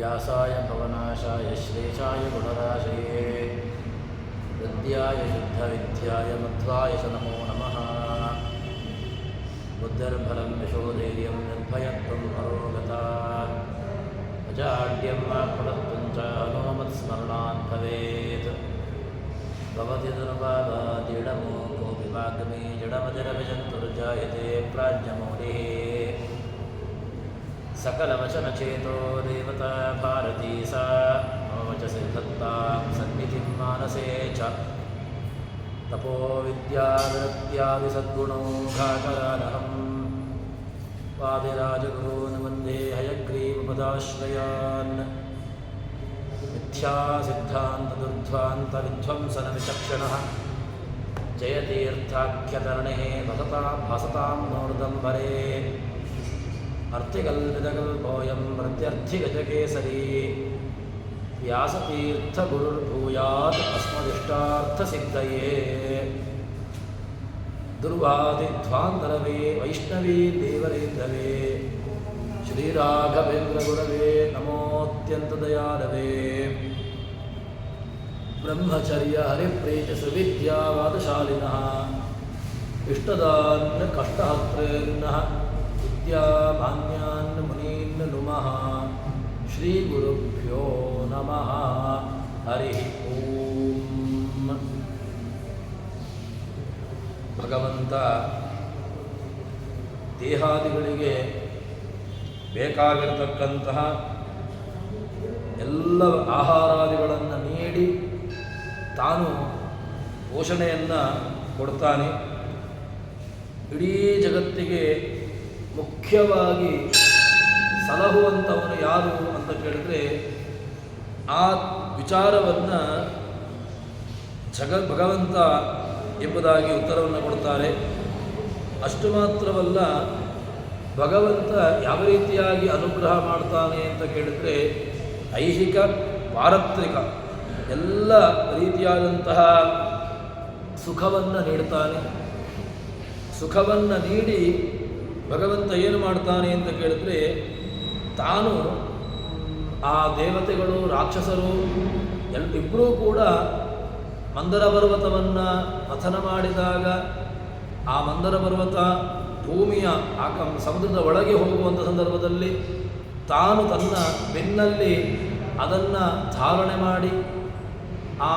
व्यासाय भवनाशाय श्लेषाय गुणराशये हृद्याय शुद्धविद्याय मध्वाय च नमो नमः। बुद्धिर्बलं यशोधैर्यं निर्भयत्वं अरोगता अजाड्यं वाक्पटुत्वं च हनुमत्स्मरणात् भवेत्। भवति दुर्भावादीडमो कोऽपि वाग्मी जडमजरविजन्तुर्जायते प्राज्ञमौलिः। सकलवचनचेतो देवता भारती सा मम वचसि धत्तां सन्निधिं मानसे च। तपो विद्याविरक्त्यादिसद्गुणौघाकरानहं वादिराजगुरून् वन्दे हयग्रीवपदाश्रयान्। मिथ्यासिद्धान्तदुर्ध्वान्तविध्वंसनविचक्षणः जयतीर्थाख्यतरणिः भसतां नोर्दम्बरे। अर्थिकल्पितकल्पोऽयं प्रत्यर्थिगजकेसरी व्यासतीर्थगुरुर्भूयात् अस्मदिष्टार्थसिद्धये। दुर्वादिध्वान्तरवे वैष्णवी देवरेन्द्रवे श्रीराघवेन्द्रगुरवे नमोऽत्यन्तदयालवे। ब्रह्मचर्य हरिप्रीतिसुविद्यावादशालिनः इष्टदान् कष्टहर्तॄन्नः विद्यामान्यान् मुनीन् नुमः। श्रीगुरुभ्यो नमः। हरिः ಓಂ। ಭಗವಂತ ದೇಹಾದಿಗಳಿಗೆ ಬೇಕಾಗಿರತಕ್ಕಂತಹ ಎಲ್ಲ ಆಹಾರಾದಿಗಳನ್ನು ನೀಡಿ ತಾನು ಪೋಷಣೆಯನ್ನು ಕೊಡ್ತಾನೆ. ಇಡೀ ಜಗತ್ತಿಗೆ ಮುಖ್ಯವಾಗಿ ಸಲಹುವಂಥವನು ಯಾರು ಅಂತ ಕೇಳಿದ್ರೆ ಆ ವಿಚಾರವನ್ನು ಭಗವಂತ ಎಂಬುದಾಗಿ ಉತ್ತರವನ್ನು ಕೊಡ್ತಾರೆ. ಅಷ್ಟು ಮಾತ್ರವಲ್ಲ, ಭಗವಂತ ಯಾವ ರೀತಿಯಾಗಿ ಅನುಗ್ರಹ ಮಾಡ್ತಾನೆ ಅಂತ ಕೇಳಿದರೆ ಐಹಿಕ ಪಾರತ್ರಿಕ ಎಲ್ಲ ರೀತಿಯಾದಂತಹ ಸುಖವನ್ನು ನೀಡ್ತಾನೆ. ಸುಖವನ್ನು ನೀಡಿ ಭಗವಂತ ಏನು ಮಾಡ್ತಾನೆ ಅಂತ ಕೇಳಿದ್ರೆ, ತಾನು ಆ ದೇವತೆಗಳು ರಾಕ್ಷಸರು ಇಬ್ಬರೂ ಕೂಡ ಮಂದರ ಪರ್ವತವನ್ನು ಪತನ ಮಾಡಿದಾಗ ಆ ಮಂದರ ಪರ್ವತ ಭೂಮಿಯ ಸಮುದ್ರದ ಒಳಗೆ ಹೋಗುವಂಥ ಸಂದರ್ಭದಲ್ಲಿ ತಾನು ತನ್ನ ಬೆನ್ನಲ್ಲಿ ಅದನ್ನು ಧಾರಣೆ ಮಾಡಿ ಆ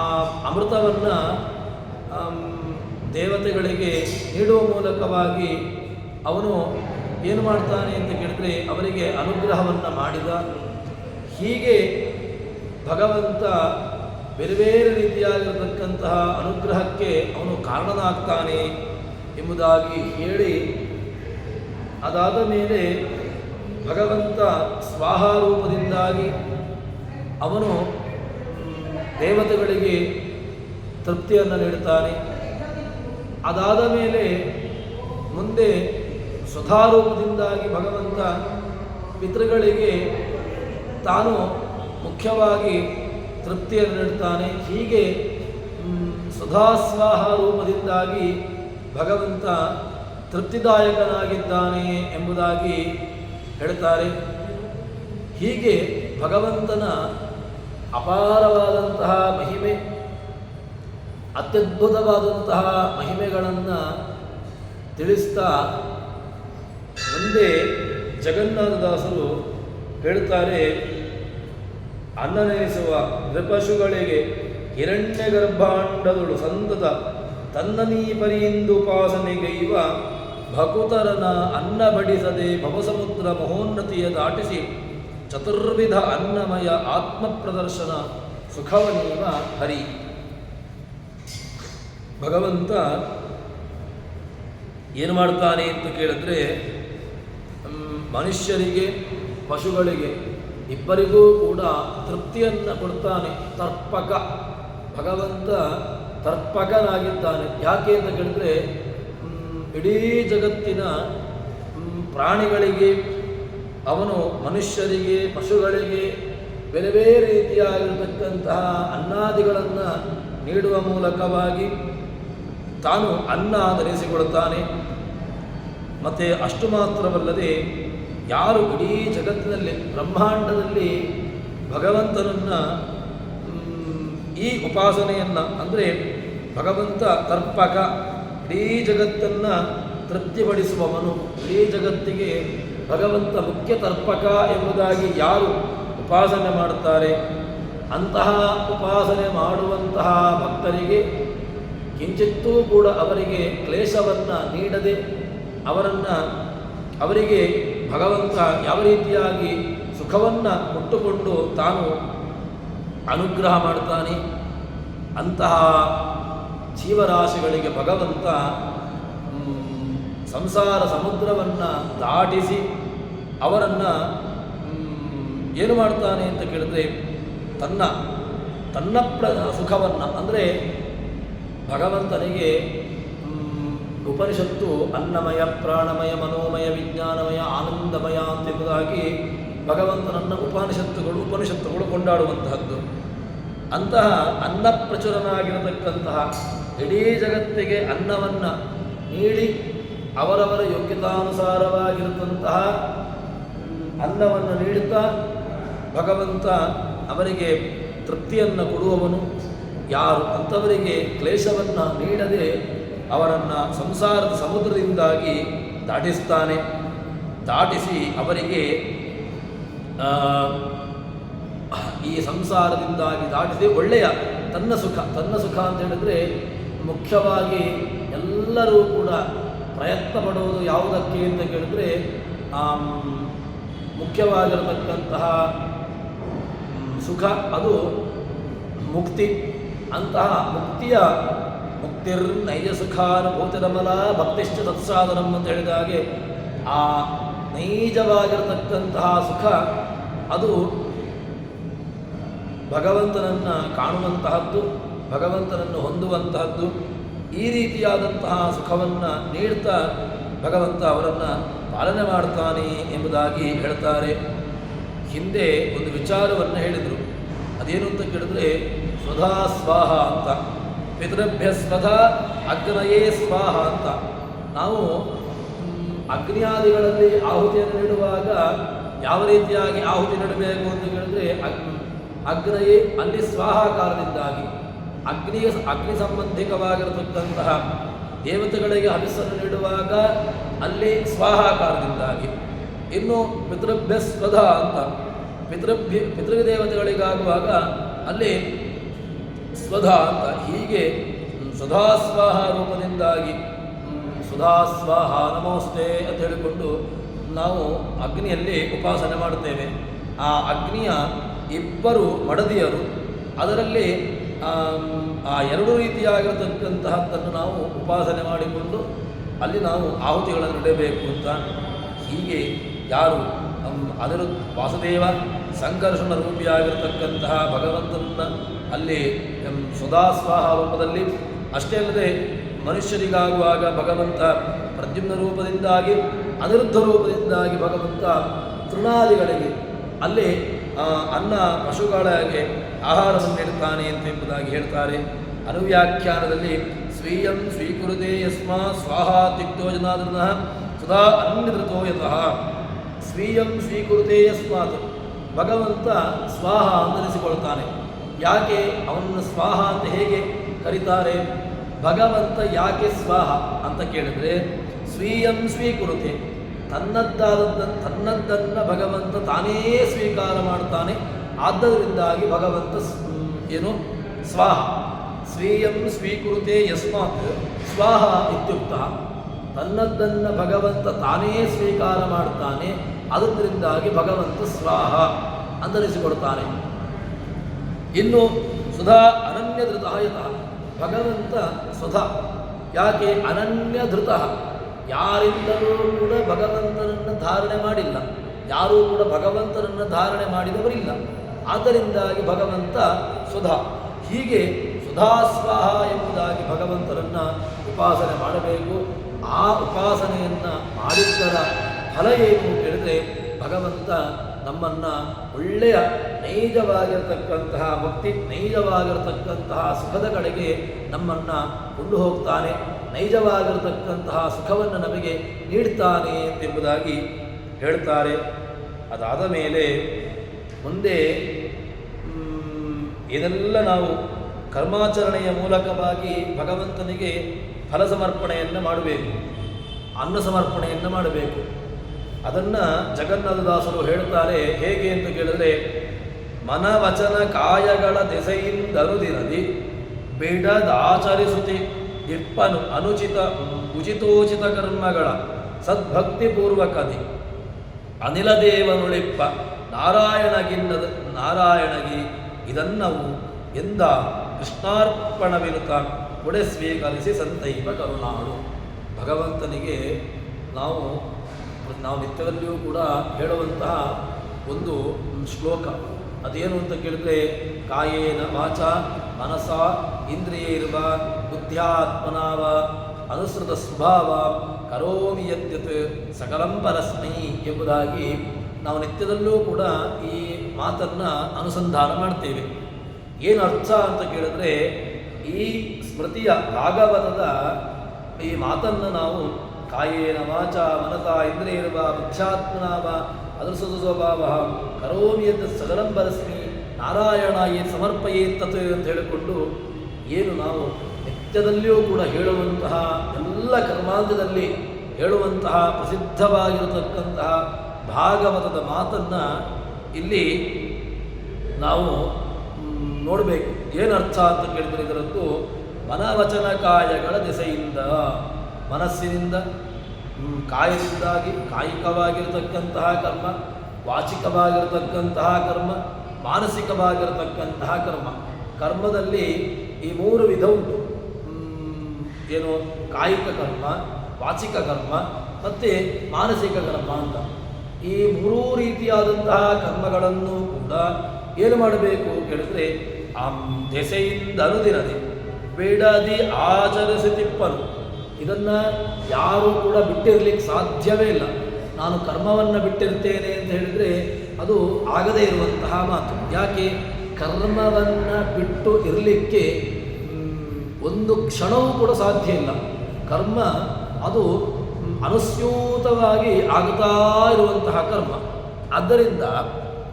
ಅಮೃತವನ್ನು ದೇವತೆಗಳಿಗೆ ನೀಡುವ ಮೂಲಕವಾಗಿ ಅವನು ಏನು ಮಾಡ್ತಾನೆ ಅಂತ ಕೇಳಿದರೆ ಅವರಿಗೆ ಅನುಗ್ರಹವನ್ನು ಮಾಡಿದ. ಹೀಗೆ ಭಗವಂತ ಬೇರೆ ಬೇರೆ ರೀತಿಯಾಗಿರತಕ್ಕಂತಹ ಅನುಗ್ರಹಕ್ಕೆ ಅವನು ಕಾರಣನಾಗ್ತಾನೆ ಎಂಬುದಾಗಿ ಹೇಳಿ, ಅದಾದ ಮೇಲೆ ಭಗವಂತ ಸ್ವಾಹಾರೂಪದಿಂದಾಗಿ ಅವನು ದೇವತೆಗಳಿಗೆ ತೃಪ್ತಿಯನ್ನು ನೀಡುತ್ತಾನೆ. ಅದಾದ ಮೇಲೆ ಮುಂದೆ ಸ್ವಧಾರೂಪದಿಂದಾಗಿ ಭಗವಂತ ಪಿತೃಗಳಿಗೆ ತಾನು ಮುಖ್ಯವಾಗಿ ತೃಪ್ತಿಯನ್ನು ನೀಡುತ್ತಾನೆ. ಹೀಗೆ ಸುಧಾಸ್ವಾಹ ರೂಪದಿಂದಾಗಿ ಭಗವಂತ ತೃಪ್ತಿದಾಯಕನಾಗಿದ್ದಾನೆ ಎಂಬುದಾಗಿ ಹೇಳ್ತಾರೆ. ಹೀಗೆ ಭಗವಂತನ ಅಪಾರವಾದಂತಹ ಮಹಿಮೆ, ಅತ್ಯದ್ಭುತವಾದಂತಹ ಮಹಿಮೆಗಳನ್ನು ತಿಳಿಸ್ತಾ ಮುಂದೆ ಜಗನ್ನಾಥದಾಸರು ಹೇಳ್ತಾರೆ, ಅನ್ನನೆನಿಸುವ ನೃಪಶುಗಳಿಗೆ ಹಿರಣ್ಯ ಗರ್ಭಾಂಡದಳು ಸಂತತ ತನ್ನನೀ ಪರೀಂದುಪಾಸನೆಗೈವ ಭಕುತರನ ಅನ್ನ ಬಡಿಸದೆ ಭವಸಮುದ್ರ ಮಹೋನ್ನತಿಯ ದಾಟಿಸಿ ಚತುರ್ವಿಧ ಅನ್ನಮಯ ಆತ್ಮ ಪ್ರದರ್ಶನ ಸುಖವನೀವ ಹರಿ. ಭಗವಂತ ಏನು ಮಾಡ್ತಾನೆ ಅಂತ ಕೇಳಿದ್ರೆ, ಮನುಷ್ಯರಿಗೆ ಪಶುಗಳಿಗೆ ಇಬ್ಬರಿಗೂ ಕೂಡ ತೃಪ್ತಿಯನ್ನು ಕೊಡ್ತಾನೆ. ತರ್ಪಕ, ಭಗವಂತ ತರ್ಪಕನಾಗಿದ್ದಾನೆ. ಯಾಕೆ ಅಂತ ಕೇಳಿದ್ರೆ, ಇಡೀ ಜಗತ್ತಿನ ಪ್ರಾಣಿಗಳಿಗೆ ಅವನು ಮನುಷ್ಯರಿಗೆ ಪಶುಗಳಿಗೆ ಬೇರೆ ಬೇರೆ ರೀತಿಯಾಗಿರತಕ್ಕಂತಹ ಅನ್ನಾದಿಗಳನ್ನು ನೀಡುವ ಮೂಲಕವಾಗಿ ತಾನು ಅನ್ನ ಧರಿಸಿಕೊಡುತ್ತಾನೆ. ಮತ್ತು ಅಷ್ಟು ಮಾತ್ರವಲ್ಲದೆ ಯಾರು ಇಡೀ ಜಗತ್ತಿನಲ್ಲಿ ಬ್ರಹ್ಮಾಂಡದಲ್ಲಿ ಭಗವಂತನನ್ನು ಈ ಉಪಾಸನೆಯನ್ನು ಅಂದರೆ ಭಗವಂತ ತರ್ಪಕ, ಇಡೀ ಜಗತ್ತನ್ನು ತೃಪ್ತಿಪಡಿಸುವವನು, ಇಡೀ ಜಗತ್ತಿಗೆ ಭಗವಂತ ಮುಖ್ಯ ತರ್ಪಕ ಎಂಬುದಾಗಿ ಯಾರು ಉಪಾಸನೆ ಮಾಡುತ್ತಾರೆ ಅಂತಹ ಉಪಾಸನೆ ಮಾಡುವಂತಹ ಭಕ್ತರಿಗೆ ಕಿಂಚಿತ್ತೂ ಕೂಡ ಅವರಿಗೆ ಕ್ಲೇಶವನ್ನು ನೀಡದೆ ಅವರಿಗೆ ಭಗವಂತ ಯಾವ ರೀತಿಯಾಗಿ ಸುಖವನ್ನು ಕೊಟ್ಟುಕೊಂಡು ತಾನು ಅನುಗ್ರಹ ಮಾಡ್ತಾನೆ. ಅಂತಹ ಜೀವರಾಶಿಗಳಿಗೆ ಭಗವಂತ ಸಂಸಾರ ಸಮುದ್ರವನ್ನು ದಾಟಿಸಿ ಅವರನ್ನು ಏನು ಮಾಡ್ತಾನೆ ಅಂತ ಕೇಳಿದ್ರೆ ತನ್ನ ಸುಖವನ್ನು ಅಂದರೆ ಭಗವಂತನಿಗೆ ಉಪನಿಷತ್ತು ಅನ್ನಮಯ, ಪ್ರಾಣಮಯ, ಮನೋಮಯ, ವಿಜ್ಞಾನಮಯ, ಆನಂದಮಯ ಎಂಬುದಾಗಿ ಭಗವಂತನನ್ನು ಉಪನಿಷತ್ತುಗಳು ಕೊಂಡಾಡುವಂತಹದ್ದು. ಅಂತಹ ಅನ್ನಪ್ರಚುರನಾಗಿರತಕ್ಕಂತಹ ಇಡೀ ಜಗತ್ತಿಗೆ ಅನ್ನವನ್ನು ನೀಡಿ ಅವರವರ ಯೋಗ್ಯತಾನುಸಾರವಾಗಿರತಕ್ಕಂತಹ ಅನ್ನವನ್ನು ನೀಡುತ್ತಾ ಭಗವಂತ ಅವರಿಗೆ ತೃಪ್ತಿಯನ್ನು ಕೊಡುವವನು. ಯಾರು ಅಂಥವರಿಗೆ ಕ್ಲೇಶವನ್ನು ನೀಡದೆ ಅವರನ್ನು ಸಂಸಾರದ ಸಮುದ್ರದಿಂದಾಗಿ ದಾಟಿಸಿ ಅವರಿಗೆ ಈ ಸಂಸಾರದಿಂದಾಗಿ ದಾಟಿಸಿ ಒಳ್ಳೆಯ ತನ್ನ ಸುಖ ಅಂತ ಹೇಳಿದ್ರೆ ಮುಖ್ಯವಾಗಿ ಎಲ್ಲರೂ ಕೂಡ ಪ್ರಯತ್ನ ಪಡುವುದು ಯಾವುದಕ್ಕೆ ಅಂತ ಕೇಳಿದ್ರೆ ಮುಖ್ಯವಾಗಿರತಕ್ಕಂತಹ ಸುಖ ಅದು ಮುಕ್ತಿ. ಅಂತಹ ಮುಕ್ತಿರ್ನೈಜ ಸುಖಾನುಭೂತಿರಮಲ ಭಕ್ತಿಶ್ಚ ತತ್ಸಾಧನಂ ಅಂತ ಹೇಳಿದ ಹಾಗೆ ಆ ನೈಜವಾಗಿರತಕ್ಕಂತಹ ಸುಖ ಅದು ಭಗವಂತನನ್ನು ಕಾಣುವಂತಹದ್ದು, ಭಗವಂತನನ್ನು ಹೊಂದುವಂತಹದ್ದು. ಈ ರೀತಿಯಾದಂತಹ ಸುಖವನ್ನು ನೀಡ್ತಾ ಭಗವಂತ ಅವರನ್ನು ಪಾಲನೆ ಮಾಡ್ತಾನೆ ಎಂಬುದಾಗಿ ಹೇಳ್ತಾರೆ. ಹಿಂದೆ ಒಂದು ವಿಚಾರವನ್ನು ಹೇಳಿದರು. ಅದೇನು ಅಂತ ಕೇಳಿದ್ರೆ ಸ್ವಧಾ ಸ್ವಾಹ ಅಂತ, ಪಿತೃಭ್ಯ ಸ್ವಧಾ ಅಗ್ನಯೇ ಸ್ವಾಹ ಅಂತ. ನಾವು ಅಗ್ನಿಯಾದಿಗಳಲ್ಲಿ ಆಹುತಿಯನ್ನು ನೀಡುವಾಗ ಯಾವ ರೀತಿಯಾಗಿ ಆಹುತಿ ನೀಡಬೇಕು ಅಂತ ಕೇಳಿದ್ರೆ ಅಗ್ನಯೇ ಅಲ್ಲಿ ಸ್ವಾಹಾಕಾರದಿಂದಾಗಿ ಅಗ್ನಿ ಸಂಬಂಧಿಕವಾಗಿರತಕ್ಕಂತಹ ದೇವತೆಗಳಿಗೆ ಹವಿಸ್ಸನ್ನು ನೀಡುವಾಗ ಅಲ್ಲಿ ಸ್ವಾಹಾಕಾರದಿಂದಾಗಿ. ಇನ್ನು ಪಿತೃಭ್ಯ ಸ್ವಧಾ ಅಂತ ಪಿತೃದೇವತೆಗಳಿಗಾಗುವಾಗ ಅಲ್ಲಿ ಸ್ವಧಾ ಅಂತ. ಹೀಗೆ ಸ್ವಧಾಸ್ವಾಹ ರೂಪದಿಂದಾಗಿ ಸ್ವಧಾಸ್ವಾಹ ನಮೋಸ್ತೆ ಅಂತ ಹೇಳಿಕೊಂಡು ನಾವು ಅಗ್ನಿಯಲ್ಲಿ ಉಪಾಸನೆ ಮಾಡುತ್ತೇವೆ. ಆ ಅಗ್ನಿಯ ಇಬ್ಬರು ಮಡದಿಯರು, ಅದರಲ್ಲಿ ಆ ಎರಡು ರೀತಿಯಾಗಿರತಕ್ಕಂತಹದ್ದನ್ನು ನಾವು ಉಪಾಸನೆ ಮಾಡಿಕೊಂಡು ಅಲ್ಲಿ ನಾವು ಆಹುತಿಗಳನ್ನು ನೀಡಬೇಕು ಅಂತ. ಹೀಗೆ ಯಾರು ಅದರ ವಾಸುದೇವ ಸಂಕರ್ಷಣ ರೂಪಿಯಾಗಿರತಕ್ಕಂತಹ ಭಗವಂತನನ್ನು ಅಲ್ಲಿ ಸ್ವಧಾಸ್ವಾಹ ರೂಪದಲ್ಲಿ, ಅಷ್ಟೇ ಅಲ್ಲದೆ ಮನುಷ್ಯರಿಗಾಗುವಾಗ ಭಗವಂತ ಪ್ರದ್ಯುಮ್ನ ರೂಪದಿಂದಾಗಿ, ಅನಿರುದ್ಧ ರೂಪದಿಂದಾಗಿ ಭಗವಂತ ತೃಣಾದಿಗಳಿಗೆ ಅಲ್ಲಿ ಅನ್ನ ಪಶುಗಳಿಗೆ ಆಹಾರವನ್ನು ನೀಡುತ್ತಾನೆ ಎಂಬುದಾಗಿ ಹೇಳ್ತಾರೆ. ಅನುವ್ಯಾಖ್ಯಾನದಲ್ಲಿ ಸ್ವೀಯಂ ಸ್ವೀಕುರುತೆ ಯಸ್ಮಾತ್ ಸ್ವಾಹಾತ್ಯುಕ್ತೋ ಜನಾರ್ದನಃ ಸದಾ ಅನ್ಯಧೃತೋ ಯತಃ. ಸ್ವೀಯಂ ಸ್ವೀಕುರುತೆ ಯಸ್ಮಾತ್, ಭಗವಂತ ಸ್ವಾಹ ಅಂದನಿಸಿಕೊಳ್ತಾನೆ. ಯಾಕೆ ಅವನನ್ನು ಸ್ವಾಹ ಅಂತ ಹೇಗೆ ಕರೀತಾರೆ? ಭಗವಂತ ಯಾಕೆ ಸ್ವಾಹ ಅಂತ ಕೇಳಿದ್ರೆ ಸ್ವೀಯಂ ಸ್ವೀಕುರುತೆ, ತನ್ನದ್ದನ್ನು ಭಗವಂತ ತಾನೇ ಸ್ವೀಕಾರ ಮಾಡ್ತಾನೆ. ಆದ್ದರಿಂದಾಗಿ ಭಗವಂತ ಏನು ಸ್ವಾಹ. ಸ್ವೀಯಂ ಸ್ವೀಕುರುತೆ ಯಸ್ಮಾತ್ ಸ್ವಾಹ ಇತ್ಯುಕ್ತ. ತನ್ನದ್ದನ್ನು ಭಗವಂತ ತಾನೇ ಸ್ವೀಕಾರ ಮಾಡ್ತಾನೆ, ಅದರಿಂದಾಗಿ ಭಗವಂತ ಸ್ವಾಹ ಅಂತರಿಸಿಕೊಡ್ತಾನೆ. ಇನ್ನು ಸುಧಾ ಅನನ್ಯಧೃತ ಯತಃ, ಭಗವಂತ ಸುಧಾ ಯಾಕೆ ಅನನ್ಯಧೃತ, ಯಾರಿಂದಲೂ ಕೂಡ ಭಗವಂತನನ್ನು ಧಾರಣೆ ಮಾಡಿಲ್ಲ, ಯಾರೂ ಕೂಡ ಭಗವಂತನನ್ನು ಧಾರಣೆ ಮಾಡಿದವರಿಲ್ಲ. ಆದ್ದರಿಂದಾಗಿ ಭಗವಂತ ಸುಧಾ. ಹೀಗೆ ಸುಧಾಸ್ವಾಹ ಎಂಬುದಾಗಿ ಭಗವಂತನನ್ನು ಉಪಾಸನೆ ಮಾಡಬೇಕು. ಆ ಉಪಾಸನೆಯನ್ನು ಮಾಡಿದ್ದರ ಫಲ ಏನು ಕೇಳಿದರೆ ಭಗವಂತ ನಮ್ಮನ್ನು ಒಳ್ಳೆಯ ನೈಜವಾಗಿರತಕ್ಕಂತಹ ಭಕ್ತಿ, ನೈಜವಾಗಿರತಕ್ಕಂತಹ ಸುಖದ ಕಡೆಗೆ ನಮ್ಮನ್ನು ಕೊಂಡು ಹೋಗ್ತಾನೆ, ನೈಜವಾಗಿರತಕ್ಕಂತಹ ಸುಖವನ್ನು ನಮಗೆ ನೀಡ್ತಾನೆ ಎಂಬುದಾಗಿ ಹೇಳ್ತಾರೆ. ಅದಾದ ಮೇಲೆ ಮುಂದೆ ಇದೆಲ್ಲ ನಾವು ಕರ್ಮಾಚರಣೆಯ ಮೂಲಕವಾಗಿ ಭಗವಂತನಿಗೆ ಫಲ ಸಮರ್ಪಣೆಯನ್ನು ಮಾಡಬೇಕು, ಅನ್ನ ಸಮರ್ಪಣೆಯನ್ನು ಮಾಡಬೇಕು. ಅದನ್ನು ಜಗನ್ನಾಥದಾಸರು ಹೇಳ್ತಾರೆ ಹೇಗೆ ಅಂತ ಕೇಳಿದ್ರೆ, ಮನವಚನ ಕಾಯಗಳ ದೆಸೆಯಿಂದನುದಿರದಿ ಬಿಡದಾಚರಿಸುತ್ತಿ ಇಪ್ಪನು ಅನುಚಿತ ಉಚಿತೋಚಿತ ಕರ್ಮಗಳ ಸದ್ಭಕ್ತಿಪೂರ್ವಕದಿ ಅನಿಲ ದೇವನುಳಿಪ್ಪ ನಾರಾಯಣಗಿ ಇದನ್ನವು ಎಂದ ಕೃಷ್ಣಾರ್ಪಣವಿರುತ್ತ ಕೊಡೆ ಸ್ವೀಕರಿಸಿ ಸಂತೈಪ ಕರುಣಾಳು. ಭಗವಂತನಿಗೆ ನಾವು ನಿತ್ಯದಲ್ಲಿಯೂ ಕೂಡ ಹೇಳುವಂತಹ ಒಂದು ಶ್ಲೋಕ ಅದೇನು ಅಂತ ಕೇಳಿದ್ರೆ, ಕಾಯೇನ ವಾಚ ಮನಸ ಇಂದ್ರಿಯೈರ್ವ ಬುದ್ಧ್ಯಾತ್ಮನಾವ ಅನುಸೃತ ಸ್ವಭಾವ ಕರೋಮಿ ಯದ್ಯತ್ ಸಕಲಂ ಪರಸ್ಮೈ ಎಂಬುದಾಗಿ ನಾವು ನಿತ್ಯದಲ್ಲೂ ಕೂಡ ಈ ಮಾತನ್ನು ಅನುಸಂಧಾನ ಮಾಡ್ತೇವೆ. ಏನು ಅರ್ಥ ಅಂತ ಕೇಳಿದ್ರೆ, ಈ ಸ್ಮೃತಿಯ ಭಾಗವತದ ಈ ಮಾತನ್ನು ನಾವು ಕಾಯೇನ ವಾಚ ಮನಸ ಇಂದ್ರಿಯೈರ್ವ ಬುದ್ಧ್ಯಾತ್ಮನಾವ ಅನುಸೃತ ಸ್ವಭಾವ ಕರೋಮಿ ಯದ್ಯತ್ ಸಕಲಂ ಪರಸ್ಮೈ ನಾರಾಯಣಾಯೇ ಸಮರ್ಪಯೇತ್ತತ್ ಅಂತ ಹೇಳಿಕೊಂಡು ಏನು ನಾವು ನಿತ್ಯದಲ್ಲಿಯೂ ಕೂಡ ಹೇಳುವಂತಹ ಎಲ್ಲ ಕರ್ಮಾಂಗದಲ್ಲಿ ಹೇಳುವಂತಹ ಪ್ರಸಿದ್ಧವಾಗಿರತಕ್ಕಂತಹ ಭಾಗವತದ ಮಾತನ್ನು ಇಲ್ಲಿ ನಾವು ನೋಡಬೇಕು. ಏನರ್ಥ ಅಂತ ಕೇಳಿದರೆ, ಇದರದ್ದು ಮನವಚನ ಕಾಯಗಳ ದೆಸೆಯಿಂದ, ಮನಸ್ಸಿನಿಂದ ಕಾಯದಿಂದಾಗಿ ಕಾಯಿಕವಾಗಿರತಕ್ಕಂತಹ ಕರ್ಮ, ವಾಚಿಕವಾಗಿರತಕ್ಕಂತಹ ಕರ್ಮ, ಮಾನಸಿಕವಾಗಿರತಕ್ಕಂತಹ ಕರ್ಮ. ಕರ್ಮದಲ್ಲಿ ಈ 3 ವಿಧ ಉಂಟು. ಏನು? ಕಾಯಿಕ ಕರ್ಮ, ವಾಚಿಕ ಕರ್ಮ ಮತ್ತು ಮಾನಸಿಕ ಕರ್ಮ ಅಂತ. ಈ 3 ರೀತಿಯಾದಂತಹ ಕರ್ಮಗಳನ್ನು ಕೂಡ ಏನು ಮಾಡಬೇಕು ಕೇಳಿದ್ರೆ, ದೆಸೆಯಿಂದ ಅನುದಿನದೆ ಬೇಡದಿ ಆಚರಿಸುತ್ತಿಪ್ಪನು. ಇದನ್ನು ಯಾರೂ ಕೂಡ ಬಿಟ್ಟಿರಲಿಕ್ಕೆ ಸಾಧ್ಯವೇ ಇಲ್ಲ. ನಾನು ಕರ್ಮವನ್ನು ಬಿಟ್ಟಿರ್ತೇನೆ ಅಂತ ಹೇಳಿದರೆ ಅದು ಆಗದೇ ಇರುವಂತಹ ಮಾತು. ಯಾಕೆ? ಕರ್ಮವನ್ನು ಬಿಟ್ಟು ಇರಲಿಕ್ಕೆ ಒಂದು ಕ್ಷಣವೂ ಕೂಡ ಸಾಧ್ಯ ಇಲ್ಲ. ಕರ್ಮ ಅದು ಅನುಸ್ಯೂತವಾಗಿ ಆಗುತ್ತಾ ಇರುವಂತಹ ಕರ್ಮ. ಆದ್ದರಿಂದ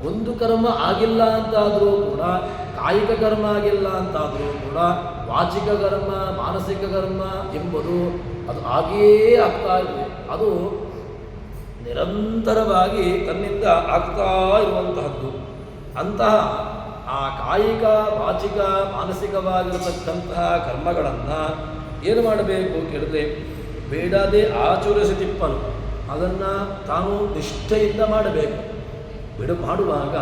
ಒಂದು ಕರ್ಮ ಆಗಿಲ್ಲ ಅಂತಾದರೂ ಕೂಡ, ಕಾಯಿಕ ಕರ್ಮ ಆಗಿಲ್ಲ ಅಂತಾದರೂ ಕೂಡ, ವಾಚಿಕ ಕರ್ಮ, ಮಾನಸಿಕ ಕರ್ಮ ಎಂಬುದು ಅದು ಹಾಗೆಯೇ ಆಗ್ತಾ ಇದೆ. ಅದು ನಿರಂತರವಾಗಿ ತನ್ನಿಂದ ಆಗ್ತಾ ಇರುವಂತಹದ್ದು. ಅಂತಹ ಆ ಕಾಯಿಕ, ವಾಚಿಕ, ಮಾನಸಿಕವಾಗಿರತಕ್ಕಂತಹ ಕರ್ಮಗಳನ್ನು ಏನು ಮಾಡಬೇಕು ಕೇಳಿದ್ರೆ, ಬೇಡದೆ ಆಚರಿಸುತ್ತಿಪ್ಪನು. ಅದನ್ನು ತಾನು ನಿಷ್ಠೆಯಿಂದ ಮಾಡಬೇಕು. ಮಾಡುವಾಗ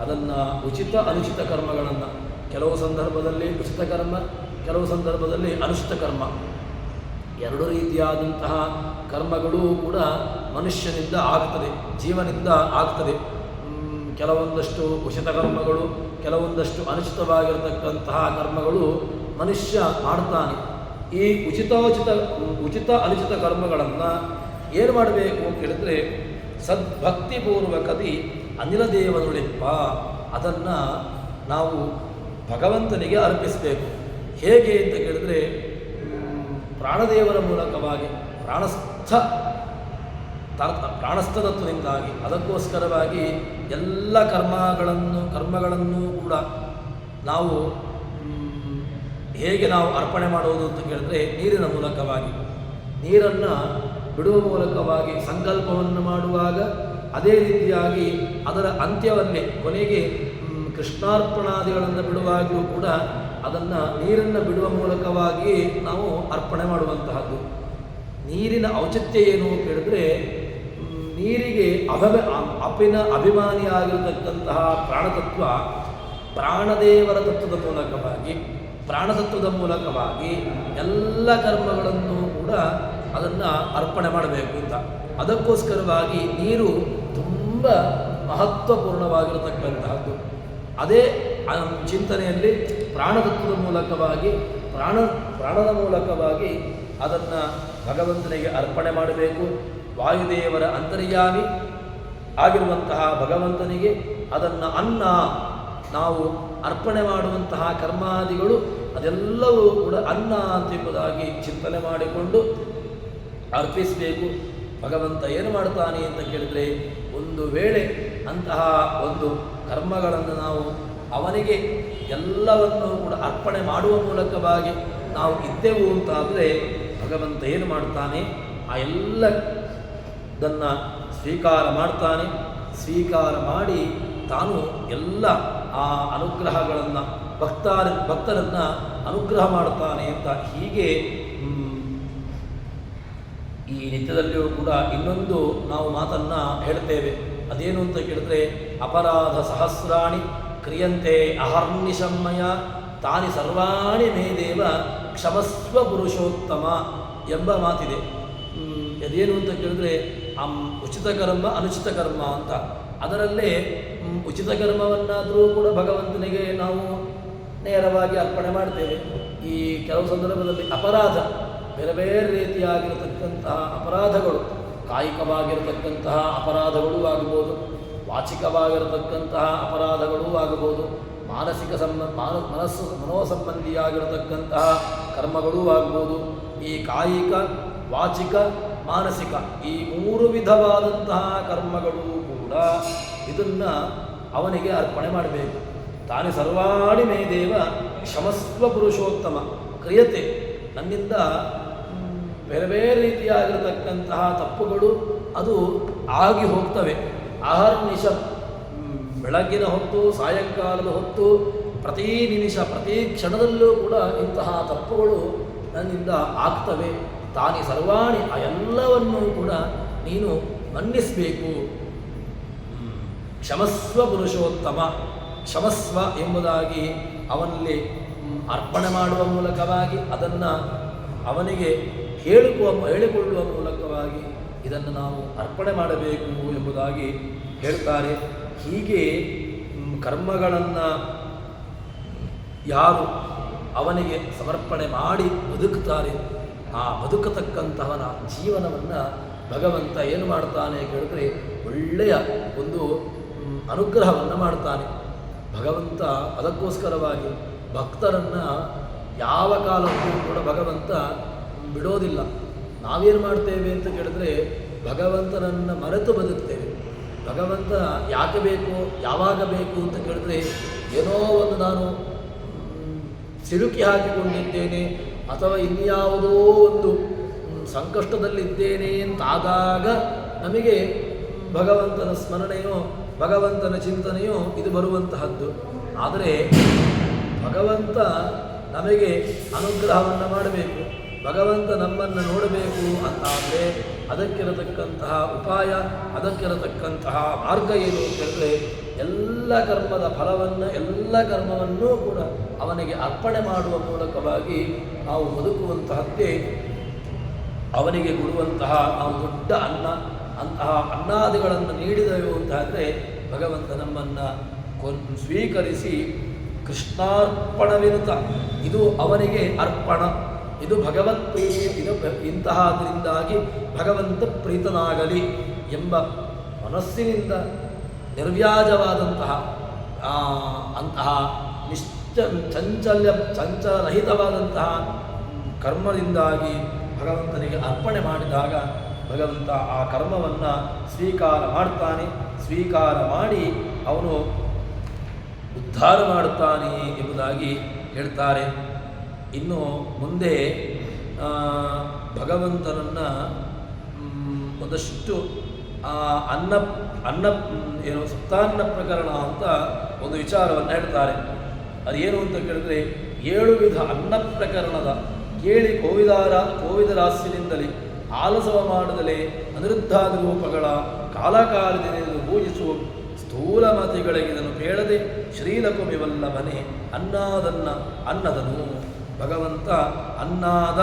ಅದನ್ನು ಉಚಿತ ಅನುಚಿತ ಕರ್ಮಗಳನ್ನು, ಕೆಲವು ಸಂದರ್ಭದಲ್ಲಿ ಉಚಿತ ಕರ್ಮ, ಕೆಲವು ಸಂದರ್ಭದಲ್ಲಿ ಅನುಚಿತ ಕರ್ಮ, 2 ರೀತಿಯಾದಂತಹ ಕರ್ಮಗಳು ಕೂಡ ಮನುಷ್ಯನಿಂದ ಆಗ್ತದೆ, ಜೀವನಿಂದ ಆಗ್ತದೆ. ಕೆಲವೊಂದಷ್ಟು ಉಚಿತ ಕರ್ಮಗಳು, ಕೆಲವೊಂದಷ್ಟು ಅನುಚಿತವಾಗಿರತಕ್ಕಂತಹ ಕರ್ಮಗಳು ಮನುಷ್ಯ ಮಾಡ್ತಾನೆ. ಈ ಉಚಿತ ಅನುಚಿತ ಕರ್ಮಗಳನ್ನು ಏನು ಮಾಡಬೇಕು ಅಂತ ಹೇಳಿದ್ರೆ, ಸದ್ಭಕ್ತಿಪೂರ್ವಕದಿ ಅನಿಲ ದೇವನುಳಿಪ್ಪ, ಅದನ್ನು ನಾವು ಭಗವಂತನಿಗೆ ಅರ್ಪಿಸಬೇಕು. ಹೇಗೆ ಅಂತ ಕೇಳಿದ್ರೆ, ಪ್ರಾಣದೇವರ ಮೂಲಕವಾಗಿ, ಪ್ರಾಣಸ್ಥತತ್ವದಿಂದಾಗಿ. ಅದಕ್ಕೋಸ್ಕರವಾಗಿ ಎಲ್ಲ ಕರ್ಮಗಳನ್ನು ಕೂಡ ನಾವು ಹೇಗೆ ನಾವು ಅರ್ಪಣೆ ಮಾಡುವುದು ಅಂತ ಕೇಳಿದ್ರೆ, ನೀರಿನ ಮೂಲಕವಾಗಿ, ನೀರನ್ನು ಬಿಡುವ ಮೂಲಕವಾಗಿ ಸಂಕಲ್ಪವನ್ನು ಮಾಡುವಾಗ, ಅದೇ ರೀತಿಯಾಗಿ ಅದರ ಅಂತ್ಯವನ್ನೇ ಕೊನೆಗೆ ಕೃಷ್ಣಾರ್ಪಣಾದಿಗಳನ್ನು ಬಿಡುವಾಗಲೂ ಕೂಡ ಅದನ್ನು ನೀರನ್ನು ಬಿಡುವ ಮೂಲಕವಾಗಿ ನಾವು ಅರ್ಪಣೆ ಮಾಡುವಂತಹದ್ದು. ನೀರಿನ ಔಚಿತ್ಯ ಏನು ಕೇಳಿದ್ರೆ, ನೀರಿಗೆ ಅಪಿನ ಅಭಿಮಾನಿಯಾಗಿರತಕ್ಕಂತಹ ಪ್ರಾಣತತ್ವ, ಪ್ರಾಣದೇವರ ತತ್ವದ ಮೂಲಕವಾಗಿ, ಪ್ರಾಣತತ್ವದ ಮೂಲಕವಾಗಿ ಎಲ್ಲ ಕರ್ಮಗಳನ್ನು ಕೂಡ ಅದನ್ನು ಅರ್ಪಣೆ ಮಾಡಬೇಕು ಅಂತ. ಅದಕ್ಕೋಸ್ಕರವಾಗಿ ನೀರು ತುಂಬ ಮಹತ್ವಪೂರ್ಣವಾಗಿರತಕ್ಕಂತಹದ್ದು. ಅದೇ ಚಿಂತನೆಯಲ್ಲಿ ಪ್ರಾಣತತ್ವದ ಮೂಲಕವಾಗಿ, ಪ್ರಾಣದ ಮೂಲಕವಾಗಿ ಅದನ್ನು ಭಗವಂತನಿಗೆ ಅರ್ಪಣೆ ಮಾಡಬೇಕು. ವಾಯುದೇವರ ಅಂತರ್ಯಾಮಿ ಆಗಿರುವಂತಹ ಭಗವಂತನಿಗೆ ಅದನ್ನು ನಾವು ಅರ್ಪಣೆ ಮಾಡುವಂತಹ ಕರ್ಮಾದಿಗಳು ಅದೆಲ್ಲವೂ ಕೂಡ ಅನ್ನ ಎಂಬುದಾಗಿ ಚಿಂತನೆ ಮಾಡಿಕೊಂಡು ಅರ್ಪಿಸಬೇಕು. ಭಗವಂತ ಏನು ಮಾಡ್ತಾನೆ ಅಂತ ಕೇಳಿದರೆ, ಒಂದು ವೇಳೆ ಅಂತಹ ಒಂದು ಕರ್ಮಗಳನ್ನು ನಾವು ಅವನಿಗೆ ಎಲ್ಲವನ್ನು ಕೂಡ ಅರ್ಪಣೆ ಮಾಡುವ ಮೂಲಕವಾಗಿ ನಾವು ಇದ್ದೆವು ಅಂತಾದರೆ ಭಗವಂತ ಏನು ಮಾಡ್ತಾನೆ, ಆ ಎಲ್ಲದನ್ನು ಸ್ವೀಕಾರ ಮಾಡ್ತಾನೆ. ಸ್ವೀಕಾರ ಮಾಡಿ ತಾನು ಎಲ್ಲ ಆ ಅನುಗ್ರಹಗಳನ್ನು ಭಕ್ತರನ್ನು ಅನುಗ್ರಹ ಮಾಡ್ತಾನೆ ಅಂತ. ಹೀಗೆ ಈ ನಿತ್ಯದಲ್ಲಿಯೂ ಕೂಡ ಇನ್ನೊಂದು ನಾವು ಮಾತನ್ನು ಹೇಳ್ತೇವೆ. ಅದೇನು ಅಂತ ಕೇಳಿದ್ರೆ, ಅಪರಾಧ ಸಹಸ್ರಾಣಿ ಕ್ರಿಯಂತೆ ಅಹರ್ನಿಶಮ್ಮಯ ತಾನಿ ಸರ್ವಾಣಿ ಮೇ ದೇವ ಕ್ಷಮಸ್ವ ಪುರುಷೋತ್ತಮ ಎಂಬ ಮಾತಿದೆ. ಅದೇನು ಅಂತ ಕೇಳಿದ್ರೆ, ಉಚಿತ ಕರ್ಮ ಅನುಚಿತ ಕರ್ಮ ಅಂತ. ಅದರಲ್ಲೇ ಉಚಿತ ಕರ್ಮವನ್ನಾದರೂ ಕೂಡ ಭಗವಂತನಿಗೆ ನಾವು ನೇರವಾಗಿ ಅರ್ಪಣೆ ಮಾಡ್ತೇವೆ. ಈ ಕೆಲವು ಸಂದರ್ಭದಲ್ಲಿ ಅಪರಾಧ, ಬೇರೆ ಬೇರೆ ರೀತಿಯಾಗಿರತಕ್ಕಂತಹ ಅಪರಾಧಗಳು, ಕಾಯಿಕವಾಗಿರತಕ್ಕಂತಹ ಅಪರಾಧಗಳೂ ಆಗಬಹುದು, ವಾಚಿಕವಾಗಿರತಕ್ಕಂತಹ ಅಪರಾಧಗಳೂ ಆಗಬಹುದು, ಮಾನಸಿಕ ಮನೋಸಂಬಂಧಿಯಾಗಿರತಕ್ಕಂತಹ ಕರ್ಮಗಳೂ ಆಗಬಹುದು. ಈ ಕಾಯಿಕ, ವಾಚಿಕ, ಮಾನಸಿಕ ಈ 3 ವಿಧವಾದಂತಹ ಕರ್ಮಗಳೂ ಕೂಡ ಇದನ್ನು ಅವನಿಗೆ ಅರ್ಪಣೆ ಮಾಡಬೇಕು. ತಾನೇ ಸರ್ವಾಣಿ ಮೇ ದೇವ ಕ್ಷಮಸ್ವ ಪುರುಷೋತ್ತಮ ಕ್ರಿಯತೆ. ನನ್ನಿಂದ ಬೇರೆ ಬೇರೆ ರೀತಿಯಾಗಿರತಕ್ಕಂತಹ ತಪ್ಪುಗಳು ಅದು ಆಗಿ ಹೋಗ್ತವೆ. ಅಹರ್ನಿಶ, ಬೆಳಗ್ಗಿನ ಹೊತ್ತು, ಸಾಯಂಕಾಲದ ಹೊತ್ತು, ಪ್ರತಿ ನಿಮಿಷ ಪ್ರತಿ ಕ್ಷಣದಲ್ಲೂ ಕೂಡ ಇಂತಹ ತಪ್ಪುಗಳು ನನ್ನಿಂದ ಆಗ್ತವೆ. ತಾನೇ ಸರ್ವಾಣಿ, ಆ ಎಲ್ಲವನ್ನೂ ಕೂಡ ನೀನು ಮನ್ನಿಸಬೇಕು. ಕ್ಷಮಸ್ವ ಪುರುಷೋತ್ತಮ, ಕ್ಷಮಸ್ವ ಎಂಬುದಾಗಿ ಅರ್ಪಣೆ ಮಾಡುವ ಮೂಲಕವಾಗಿ ಅದನ್ನು ಅವನಿಗೆ ಹೇಳಿಕೊಳ್ಳುವ ಮೂಲಕವಾಗಿ ಇದನ್ನು ನಾವು ಅರ್ಪಣೆ ಮಾಡಬೇಕು ಎಂಬುದಾಗಿ ಹೇಳ್ತಾರೆ. ಹೀಗೆ ಕರ್ಮಗಳನ್ನು ಯಾರು ಅವನಿಗೆ ಸಮರ್ಪಣೆ ಮಾಡಿ ಬದುಕುತ್ತಾರೆ, ಆ ಬದುಕತಕ್ಕಂತಹವನ ಜೀವನವನ್ನು ಭಗವಂತ ಏನು ಮಾಡ್ತಾನೆ ಕೇಳಿದ್ರೆ, ಒಳ್ಳೆಯ ಒಂದು ಅನುಗ್ರಹವನ್ನು ಮಾಡ್ತಾನೆ. ಭಗವಂತ ಅದಕ್ಕೋಸ್ಕರವಾಗಿ ಭಕ್ತರನ್ನು ಯಾವ ಕಾಲಕ್ಕೂ ಕೂಡ ಭಗವಂತ ಬಿಡೋದಿಲ್ಲ. ನಾವೇನು ಮಾಡ್ತೇವೆ ಅಂತ ಕೇಳಿದ್ರೆ, ಭಗವಂತನನ್ನು ಮರೆತು ಬದುಕ್ತೇವೆ. ಭಗವಂತ ಯಾಕೆ ಬೇಕು, ಯಾವಾಗ ಬೇಕು ಅಂತ ಕೇಳಿದ್ರೆ, ಏನೋ ಒಂದು ನಾನು ಸಿಲುಕಿ ಹಾಕಿಕೊಂಡಿದ್ದೇನೆ ಅಥವಾ ಇನ್ಯಾವುದೋ ಒಂದು ಸಂಕಷ್ಟದಲ್ಲಿದ್ದೇನೆ ಅಂತಾದಾಗ ನಮಗೆ ಭಗವಂತನ ಸ್ಮರಣೆಯೋ ಭಗವಂತನ ಚಿಂತನೆಯೋ ಇದು ಬರುವಂತಹದ್ದು. ಆದರೆ ಭಗವಂತ ನಮಗೆ ಅನುಗ್ರಹವನ್ನು ಮಾಡಬೇಕು, ಭಗವಂತ ನಮ್ಮನ್ನು ನೋಡಬೇಕು ಅಂತಾದರೆ ಅದಕ್ಕಿರತಕ್ಕಂತಹ ಉಪಾಯ, ಅದಕ್ಕಿರತಕ್ಕಂತಹ ಮಾರ್ಗ ಏನು ಅಂತ ಹೇಳಿದ್ರೆ, ಎಲ್ಲ ಕರ್ಮದ ಫಲವನ್ನು, ಎಲ್ಲ ಕರ್ಮವನ್ನೂ ಕೂಡ ಅವನಿಗೆ ಅರ್ಪಣೆ ಮಾಡುವ ಮೂಲಕವಾಗಿ ನಾವು ಬದುಕುವಂತಹದ್ದೇ ಅವನಿಗೆ ಕೊಡುವಂತಹ ನಾವು ದೊಡ್ಡ ಅಂತಹ ಅನ್ನಾದಿಗಳನ್ನು ನೀಡಿದೆವು ಅಂತ ಅಂದರೆ ಭಗವಂತ ನಮ್ಮನ್ನು ಸ್ವೀಕರಿಸಿ ಕೃಷ್ಣಾರ್ಪಣವಿರುತ್ತ ಇದು ಅವನಿಗೆ ಅರ್ಪಣ, ಇದು ಭಗವತ್ ಪ್ರೀತಿ, ಇದು ಇಂತಹದರಿಂದಾಗಿ ಭಗವಂತ ಪ್ರೀತನಾಗಲಿ ಎಂಬ ಮನಸ್ಸಿನಿಂದ ನಿರ್ವ್ಯಾಜವಾದಂತಹ ಅಂತಹ ಚಂಚಲರಹಿತವಾದಂತಹ ಕರ್ಮದಿಂದಾಗಿ ಭಗವಂತನಿಗೆ ಅರ್ಪಣೆ ಮಾಡಿದಾಗ ಭಗವಂತ ಆ ಕರ್ಮವನ್ನು ಸ್ವೀಕಾರ ಮಾಡ್ತಾನೆ. ಸ್ವೀಕಾರ ಮಾಡಿ ಅವನು ಉದ್ಧಾರ ಮಾಡುತ್ತಾನೆ ಎಂಬುದಾಗಿ ಹೇಳ್ತಾರೆ. ಇನ್ನು ಮುಂದೆ ಭಗವಂತನನ್ನು ಒಂದಷ್ಟು ಅನ್ನ ಏನು ಸಪ್ತಾನ್ನ ಪ್ರಕರಣ ಅಂತ ಒಂದು ವಿಚಾರವನ್ನು ಹೇಳ್ತಾರೆ. ಅದೇನು ಅಂತ ಕೇಳಿದ್ರೆ, 7 ವಿಧ ಅನ್ನ ಪ್ರಕರಣದ ಕೇಳಿ ಕೋವಿದರಾಸ್ಯದಿಂದಲೇ ಆಲಸವ ಮಾಡದಲೇ ಅನಿರುದ್ಧಾದಿ ರೂಪಗಳ ಕಾಲಕಾಲದಿಂದ ಪೂಜಿಸುವ ಸ್ಥೂಲ ಮತಿಗಳಿಗಿದನು ಬೇಡದೆ ಶ್ರೀಲಕುಮಿವಲ್ಲಭನೆ ಅನ್ನದನು. ಭಗವಂತ ಅನ್ನದ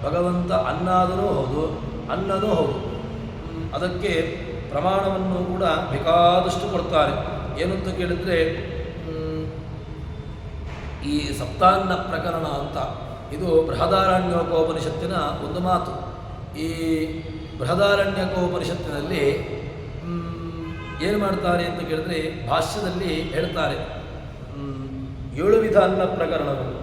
ಭಗವಂತ ಅನ್ನಾದನೂ ಹೌದು, ಅನ್ನನೂ ಹೌದು. ಅದಕ್ಕೆ ಪ್ರಮಾಣವನ್ನು ಕೂಡ ಬೇಕಾದಷ್ಟು ಕೊಡ್ತಾರೆ. ಏನು ಅಂತ ಕೇಳಿದರೆ, ಈ ಸಪ್ತಾನ್ನ ಪ್ರಕರಣ ಅಂತ ಇದು ಬೃಹದಾರಣ್ಯಕೋಪನಿಷತ್ತಿನ ಒಂದು ಮಾತು. ಈ ಬೃಹದಾರಣ್ಯಕೋಪನಿಷತ್ತಿನಲ್ಲಿ ಏನು ಮಾಡ್ತಾರೆ ಅಂತ ಕೇಳಿದ್ರೆ, ಭಾಷ್ಯದಲ್ಲಿ ಹೇಳ್ತಾರೆ 7 ವಿಧ ಅನ್ನ ಪ್ರಕರಣಗಳು,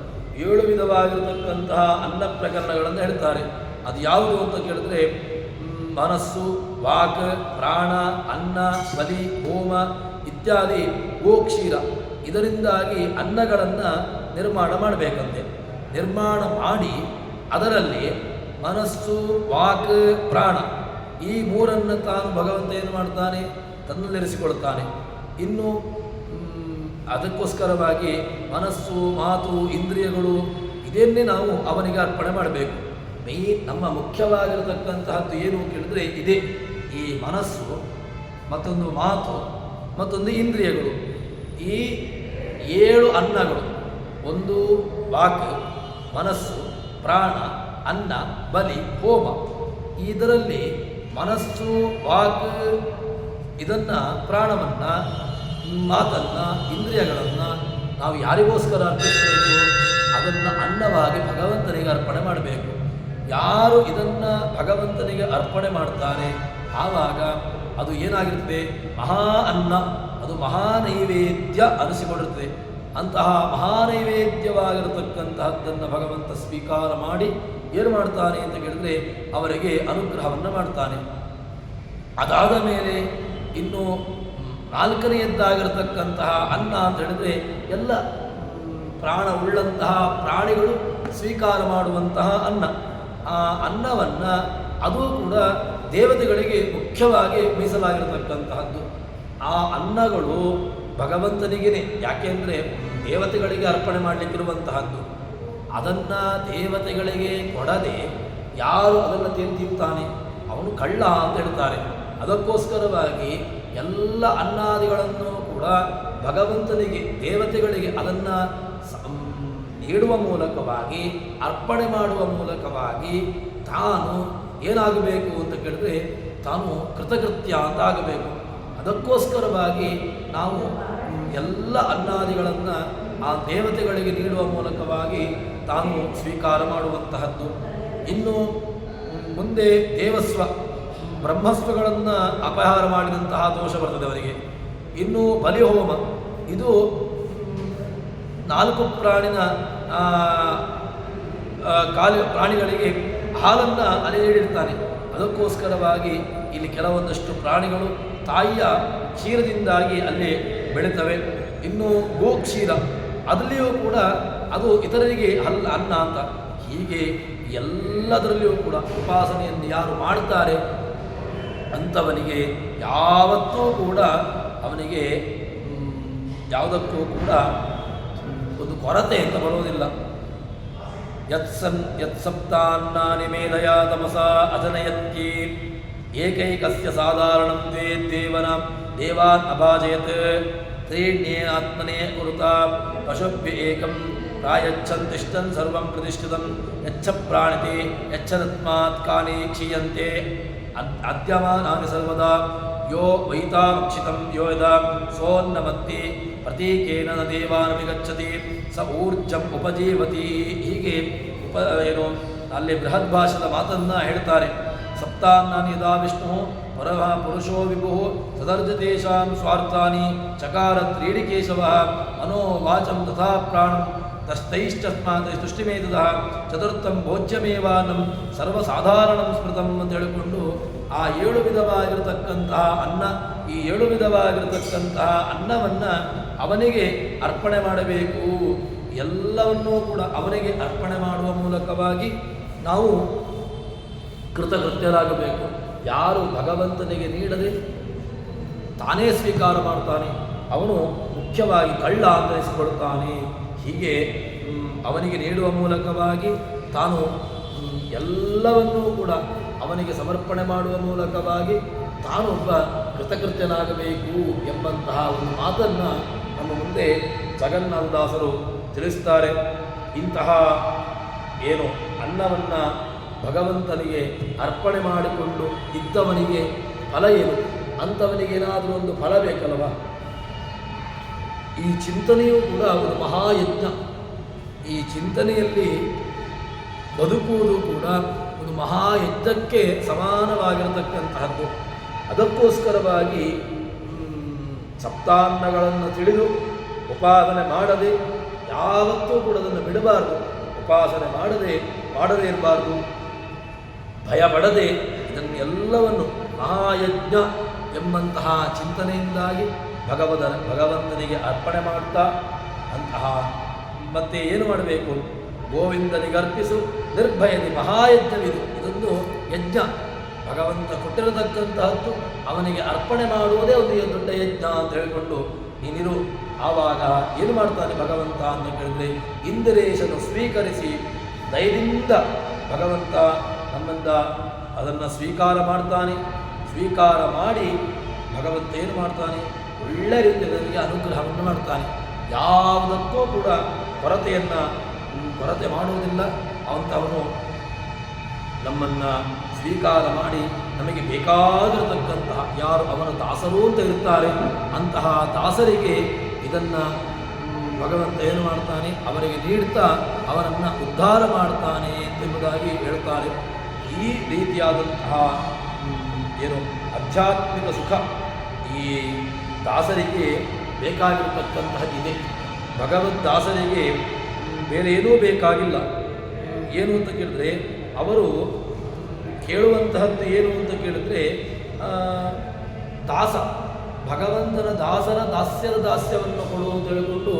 7 ವಿಧವಾಗಿರತಕ್ಕಂತಹ ಅನ್ನ ಪ್ರಕರಣಗಳನ್ನು ಹೇಳ್ತಾರೆ. ಅದು ಯಾವುದು ಅಂತ ಕೇಳಿದ್ರೆ, ಮನಸ್ಸು, ವಾಕ್, ಪ್ರಾಣ, ಅನ್ನ, ಬಲಿ, ಹೋಮ ಇತ್ಯಾದಿ ಗೋಕ್ಷೀರ ಇದರಿಂದಾಗಿ ಅನ್ನಗಳನ್ನು ನಿರ್ಮಾಣ ಮಾಡಬೇಕಂತೆ. ನಿರ್ಮಾಣ ಮಾಡಿ ಅದರಲ್ಲಿ ಮನಸ್ಸು, ವಾಕ್, ಪ್ರಾಣ ಈ ಮೂರನ್ನು ತಾನು ಭಗವಂತ ಏನು ಮಾಡ್ತಾನೆ, ತನ್ನಲ್ಲಿರಿಸಿಕೊಳ್ತಾನೆ. ಇನ್ನು ಅದಕ್ಕೋಸ್ಕರವಾಗಿ ಮನಸ್ಸು, ಮಾತು, ಇಂದ್ರಿಯಗಳು ಇದನ್ನೇ ನಾವು ಅವನಿಗೆ ಅರ್ಪಣೆ ಮಾಡಬೇಕು. ನಮ್ಮ ಮುಖ್ಯವಾಗಿರತಕ್ಕಂತಹದ್ದು ಏನು ಕೇಳಿದ್ರೆ ಇದೇ, ಈ ಮನಸ್ಸು, ಮತ್ತೊಂದು ಮಾತು, ಮತ್ತೊಂದು ಇಂದ್ರಿಯಗಳು. ಈ 7 ಅನ್ನಗಳು, ಒಂದು ವಾಕ್, ಮನಸ್ಸು, ಪ್ರಾಣ, ಅನ್ನ, ಬಲಿ, ಹೋಮ. ಇದರಲ್ಲಿ ಮನಸ್ಸು, ವಾಕ್ ಇದನ್ನು, ಪ್ರಾಣವನ್ನು, ಮಾತನ್ನು, ಇಂದ್ರಿಯಗಳನ್ನು ನಾವು ಯಾರಿಗೋಸ್ಕರ ಅರ್ಪಿಸಬೇಕು? ಅದನ್ನು ಅನ್ನವಾಗಿ ಭಗವಂತನಿಗೆ ಅರ್ಪಣೆ ಮಾಡಬೇಕು. ಯಾರು ಇದನ್ನು ಭಗವಂತನಿಗೆ ಅರ್ಪಣೆ ಮಾಡ್ತಾರೆ ಆವಾಗ ಅದು ಏನಾಗಿರ್ತದೆ? ಮಹಾ ಅನ್ನ, ಅದು ಮಹಾನೈವೇದ್ಯ ಅನಿಸಿಕೊಂಡಿರ್ತದೆ. ಅಂತಹ ಮಹಾನೈವೇದ್ಯವಾಗಿರತಕ್ಕಂತಹದ್ದನ್ನು ಭಗವಂತ ಸ್ವೀಕಾರ ಮಾಡಿ ಏನು ಮಾಡ್ತಾನೆ ಅಂತ ಕೇಳಿದ್ರೆ ಅವರಿಗೆ ಅನುಗ್ರಹವನ್ನು ಮಾಡ್ತಾನೆ. ಅದಾದ ಮೇಲೆ ಇನ್ನು 4ನೆಯದ್ದಾಗಿರತಕ್ಕಂತಹ ಅನ್ನ ಅಂತ ಹೇಳಿದ್ರೆ ಎಲ್ಲ ಪ್ರಾಣ ಉಳ್ಳಂತಹ ಪ್ರಾಣಿಗಳು ಸ್ವೀಕಾರ ಮಾಡುವಂತಹ ಅನ್ನ. ಆ ಅನ್ನವನ್ನು ಅದು ಕೂಡ ದೇವತೆಗಳಿಗೆ ಮುಖ್ಯವಾಗಿ ಮೀಸಲಾಗಿರತಕ್ಕಂತಹದ್ದು. ಆ ಅನ್ನಗಳು ಭಗವಂತನಿಗೇ, ಯಾಕೆಂದರೆ ದೇವತೆಗಳಿಗೆ ಅರ್ಪಣೆ ಮಾಡಲಿಕ್ಕಿರುವಂತಹದ್ದು. ಅದನ್ನು ದೇವತೆಗಳಿಗೆ ಕೊಡದೆ ಯಾರು ಅದನ್ನು ತಿಂತಾನೆ ಅವನು ಕಳ್ಳ ಅಂತ ಹೇಳ್ತಾರೆ. ಅದಕ್ಕೋಸ್ಕರವಾಗಿ ಎಲ್ಲ ಅನ್ನಾದಿಗಳನ್ನು ಕೂಡ ಭಗವಂತನಿಗೆ, ದೇವತೆಗಳಿಗೆ ಅದನ್ನು ನೀಡುವ ಮೂಲಕವಾಗಿ, ಅರ್ಪಣೆ ಮಾಡುವ ಮೂಲಕವಾಗಿ ತಾನು ಏನಾಗಬೇಕು ಅಂತ ಕೇಳಿದ್ರೆ ತಾನು ಕೃತಕೃತ್ಯ ಅಂತ ಆಗಬೇಕು. ಅದಕ್ಕೋಸ್ಕರವಾಗಿ ನಾವು ಎಲ್ಲ ಅನ್ನಾದಿಗಳನ್ನು ಆ ದೇವತೆಗಳಿಗೆ ನೀಡುವ ಮೂಲಕವಾಗಿ ತಾನು ಸ್ವೀಕಾರ ಮಾಡುವಂತಹದ್ದು. ಇನ್ನು ಮುಂದೆ ದೇವಸ್ವ, ಬ್ರಹ್ಮಸ್ವಗಳನ್ನು ಅಪಹಾರ ಮಾಡಿದಂತಹ ದೋಷ ಬರ್ತದೆ ಅವರಿಗೆ. ಇನ್ನು ಬಲಿಹೋಮ, ಇದು 4 ಪ್ರಾಣಿಗಳಿಗೆ ಹಾಲನ್ನು ಅಲೆ ನೀಡಿರ್ತಾನೆ. ಅದಕ್ಕೋಸ್ಕರವಾಗಿ ಇಲ್ಲಿ ಕೆಲವೊಂದಷ್ಟು ಪ್ರಾಣಿಗಳು ತಾಯಿಯ ಕ್ಷೀರದಿಂದಾಗಿ ಅಲ್ಲಿ ಬೆಳೀತವೆ. ಇನ್ನು ಗೋಕ್ಷೀರ, ಅದರಲ್ಲಿಯೂ ಕೂಡ ಅದು ಇತರರಿಗೆ ಅನ್ನ ಅಂತ. ಹೀಗೆ ಎಲ್ಲದರಲ್ಲಿಯೂ ಕೂಡ ಉಪಾಸನೆಯನ್ನು ಯಾರು ಮಾಡ್ತಾರೆ ಅಂಥವನಿಗೆ ಯಾವತ್ತೂ ಕೂಡ ಅವನಿಗೆ ಯಾವುದಕ್ಕೂ ಕೂಡ ಒಂದು ಕೊರತೆ ಅಂತ ಬರೋದಿಲ್ಲ. ಯತ್ಸಪ್ತಾನ್ನಾನಿ ಮೇಧಯ ತಮಸಾ ಅಜನಯತ್ಯೇ ಏಕೈಕಸ್ಯ ಸಾಧಾರಣಂ ದೇವಾನ್ ಅಭಾಜಯತ್ ತ್ರೀಣ್ಯೇನಾತ್ಮನೇ ಕುರುತ ಪಶುಭ್ಯ ಏಕಂ ಪ್ರಾಯಚ್ಛನ್ ತಿಷ್ಠನ್ ಸರ್ವಂ ಪ್ರತಿಷ್ಠಿತಂ ಯಚ್ಛ ಪ್ರಾಣಿತೆ ಯಚ್ಛದತ್ಮಾತ್ ಕಾನಿ ಕ್ಷೀಯಂತೆ ಅದ್ಯಮಾನಾನಿ ಸರ್ವದಾ ಯೋ ವೈತಾಮಕ್ಷಿತಂ ಯೋ ಯದಾ ಸೋನ್ನಮತ್ತಿ ಪ್ರತೀಕೇನ ನ ದೇವಾನಮಿಗಚ್ಚತಿ ಸ ಊರ್ಜಂ ಉಪಜೀವತಿ. ಹೀಗೆ ಏನು ಅಲ್ಲಿ ಬೃಹದ್ ಭಾಷದ ಮಾತನ್ನು ಹೇಳ್ತಾರೆ. ಸಪ್ತಾನ್ನಾನಿ ಯದಾ ವಿಷ್ಣು ಪುರುಷೋ ವಿಭು ಸದರ್ಜತೇಷಾಂ ಸ್ವಾರ್ಥಾನಿ ಚಕಾರ ತ್ರೀಡಿ ಕೇಶವಃ ಮನೋ ವಾಚಂ ತಥಾ ಪ್ರಾಣಂ ತಸ್ತೈಶ್ಚಸ್ಮಾತ್ ತುಷ್ಟಿಮೇತದಃ ಚತುರ್ಥಂ ಭೋಜ್ಯಮೇವಾನಂ ಸರ್ವಸಾಧಾರಣಂ ಸ್ಮೃತಂ ಅಂತ ಹೇಳಿಕೊಂಡು ಆ 7 ವಿಧವಾಗಿರತಕ್ಕಂತಹ ಅನ್ನ, ಈ 7 ವಿಧವಾಗಿರತಕ್ಕಂತಹ ಅನ್ನವನ್ನು ಅವನಿಗೆ ಅರ್ಪಣೆ ಮಾಡಬೇಕು. ಎಲ್ಲವನ್ನೂ ಕೂಡ ಅವನಿಗೆ ಅರ್ಪಣೆ ಮಾಡುವ ಮೂಲಕವಾಗಿ ನಾವು ಕೃತಕೃತ್ಯರಾಗಬೇಕು. ಯಾರು ಭಗವಂತನಿಗೆ ನೀಡದೆ ತಾನೇ ಸ್ವೀಕಾರ ಮಾಡ್ತಾನೆ ಅವನು ಮುಖ್ಯವಾಗಿ ಕಳ್ಳ ಅಂತ ಅನಿಸಿಕೊಳ್ತಾನೆ. ಹೀಗೆ ಅವನಿಗೆ ನೀಡುವ ಮೂಲಕವಾಗಿ ತಾನು ಎಲ್ಲವನ್ನೂ ಕೂಡ ಅವನಿಗೆ ಸಮರ್ಪಣೆ ಮಾಡುವ ಮೂಲಕವಾಗಿ ತಾನೊಬ್ಬ ಕೃತಕೃತ್ಯನಾಗಬೇಕು ಎಂಬಂತಹ ಒಂದು ಮಾತನ್ನು ನಮ್ಮ ಮುಂದೆ ಜಗನ್ನಾಥದಾಸರು ತಿಳಿಸ್ತಾರೆ. ಇಂತಹ ಏನು ಅನ್ನವನ್ನು ಭಗವಂತನಿಗೆ ಅರ್ಪಣೆ ಮಾಡಿಕೊಂಡು ಇದ್ದವನಿಗೆ ಫಲ ಏನು? ಅಂಥವನಿಗೇನಾದರೂ ಒಂದು ಫಲ ಬೇಕಲ್ವ? ಈ ಚಿಂತನೆಯೂ ಕೂಡ ಒಂದು ಮಹಾಯಜ್ಞ. ಈ ಚಿಂತನೆಯಲ್ಲಿ ಬದುಕುವುದು ಕೂಡ ಒಂದು ಮಹಾಯಜ್ಞಕ್ಕೆ ಸಮಾನವಾಗಿರತಕ್ಕಂತಹದ್ದು. ಅದಕ್ಕೋಸ್ಕರವಾಗಿ ಸಪ್ತಾನ್ನಗಳನ್ನು ತಿಳಿದು ಉಪಾಸನೆ ಮಾಡದೆ ಯಾವತ್ತೂ ಕೂಡ ಅದನ್ನು ಬಿಡಬಾರ್ದು. ಉಪಾಸನೆ ಮಾಡದೇ ಇರಬಾರ್ದು. ಭಯಪಡದೆ ಇದನ್ನೆಲ್ಲವನ್ನು ಮಹಾಯಜ್ಞ ಎಂಬಂತಹ ಚಿಂತನೆಯಿಂದಾಗಿ ಭಗವಂತನಿಗೆ ಅರ್ಪಣೆ ಮಾಡ್ತಾ ಅಂತಹ ಮತ್ತೆ ಏನು ಮಾಡಬೇಕು? ಗೋವಿಂದನಿಗೆ ಅರ್ಪಿಸು ನಿರ್ಭಯದಿ ಮಹಾಯಜ್ಞವಿದು. ಇದೊಂದು ಯಜ್ಞ, ಭಗವಂತ ಕೊಟ್ಟಿರತಕ್ಕಂತಹದ್ದು ಅವನಿಗೆ ಅರ್ಪಣೆ ಮಾಡುವುದೇ ಒಂದು ದೊಡ್ಡ ಯಜ್ಞ ಅಂತ ಹೇಳಿಕೊಂಡು ನೀನಿರು. ಆವಾಗ ಏನು ಮಾಡ್ತಾನೆ ಭಗವಂತ ಅಂತ ಕೇಳಿದ್ರೆ, ಇಂದಿರೇಶನು ಸ್ವೀಕರಿಸಿ ಧೈರ್ಯದಿಂದ ಭಗವಂತ ನಮ್ಮಿಂದ ಅದನ್ನು ಸ್ವೀಕಾರ ಮಾಡ್ತಾನೆ. ಸ್ವೀಕಾರ ಮಾಡಿ ಭಗವಂತ ಏನು ಮಾಡ್ತಾನೆ? ಒಳ್ಳೆ ರೀತಿಯಲ್ಲಿ ನನಗೆ ಅನುಗ್ರಹವನ್ನು ಮಾಡ್ತಾನೆ. ಯಾವುದಕ್ಕೂ ಕೂಡ ಕೊರತೆ ಮಾಡುವುದಿಲ್ಲ. ಅವನು ನಮ್ಮನ್ನು ಸ್ವೀಕಾರ ಮಾಡಿ ನಮಗೆ ಬೇಕಾಗಿರತಕ್ಕಂತಹ ಯಾರು ಅವನ ದಾಸರು ಅಂತ ಇರ್ತಾರೆ ಅಂತಹ ದಾಸರಿಗೆ ಇದನ್ನು ಭಗವಂತ ಏನು ಮಾಡ್ತಾನೆ? ಅವರಿಗೆ ನೀಡ್ತಾ ಅವರನ್ನು ಉದ್ಧಾರ ಮಾಡ್ತಾನೆ ಎಂಬುದಾಗಿ ಹೇಳ್ತಾರೆ. ಈ ರೀತಿಯಾದಂತಹ ಏನು ಆಧ್ಯಾತ್ಮಿಕ ಸುಖ ಈ ದಾಸರಿಗೆ ಬೇಕಾಗಿರತಕ್ಕಂತಹದ್ದಿದೆ. ಭಗವದ್ದಾಸರಿಗೆ ಬೇರೆ ಏನೂ ಬೇಕಾಗಿಲ್ಲ. ಏನು ಅಂತ ಕೇಳಿದ್ರೆ, ಅವರು ಕೇಳುವಂತಹದ್ದು ಏನು ಅಂತ ಕೇಳಿದ್ರೆ, ದಾಸ ಭಗವಂತನ ದಾಸರ ದಾಸ್ಯದ ದಾಸ್ಯವನ್ನು ಕೊಡು ಅಂತ ಹೇಳಿಕೊಂಡು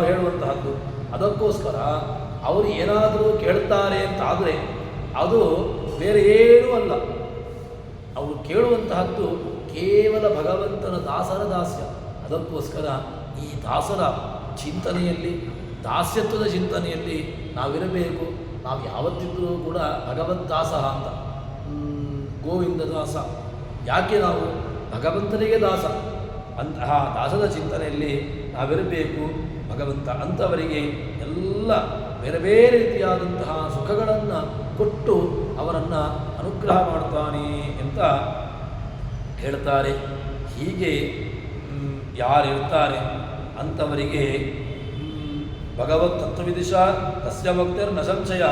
ಹೇಳುವಂತಹದ್ದು. ಅದಕ್ಕೋಸ್ಕರ ಅವರು ಏನಾದರೂ ಕೇಳ್ತಾರೆ ಅಂತಾದರೆ ಅದು ಬೇರೆ ಏನೂ ಅಲ್ಲ. ಅವರು ಕೇಳುವಂತಹದ್ದು ಕೇವಲ ಭಗವಂತನ ದಾಸರ ದಾಸ್ಯ. ಅದಕ್ಕೋಸ್ಕರ ಈ ದಾಸರ ಚಿಂತನೆಯಲ್ಲಿ, ದಾಸ್ಯತ್ವದ ಚಿಂತನೆಯಲ್ಲಿ ನಾವಿರಬೇಕು. ನಾವು ಯಾವತ್ತಿದ್ರೂ ಕೂಡ ಭಗವದ್ದಾಸ ಅಂತ, ಗೋವಿಂದ ದಾಸ. ಯಾಕೆ ನಾವು ಭಗವಂತನಿಗೆ ದಾಸ? ಅಂತಹ ದಾಸದ ಚಿಂತನೆಯಲ್ಲಿ ನಾವಿರಬೇಕು. ಭಗವಂತ ಅಂಥವರಿಗೆ ಎಲ್ಲ ಬೇರೆ ಬೇರೆ ರೀತಿಯಾದಂತಹ ಸುಖಗಳನ್ನು ಕೊಟ್ಟು ಅವರನ್ನು ಅನುಗ್ರಹ ಮಾಡ್ತಾನೆ ಅಂತ ಹೇಳ್ತಾರೆ. ಹೀಗೆ ಯಾರಿರ್ತಾರೆ ಅಂಥವರಿಗೆ ಭಗವತ್ ತತ್ವವಿದಿಶ ತಸ್ಯ ಭಕ್ತಿರ್ನ ಸಂಶಯ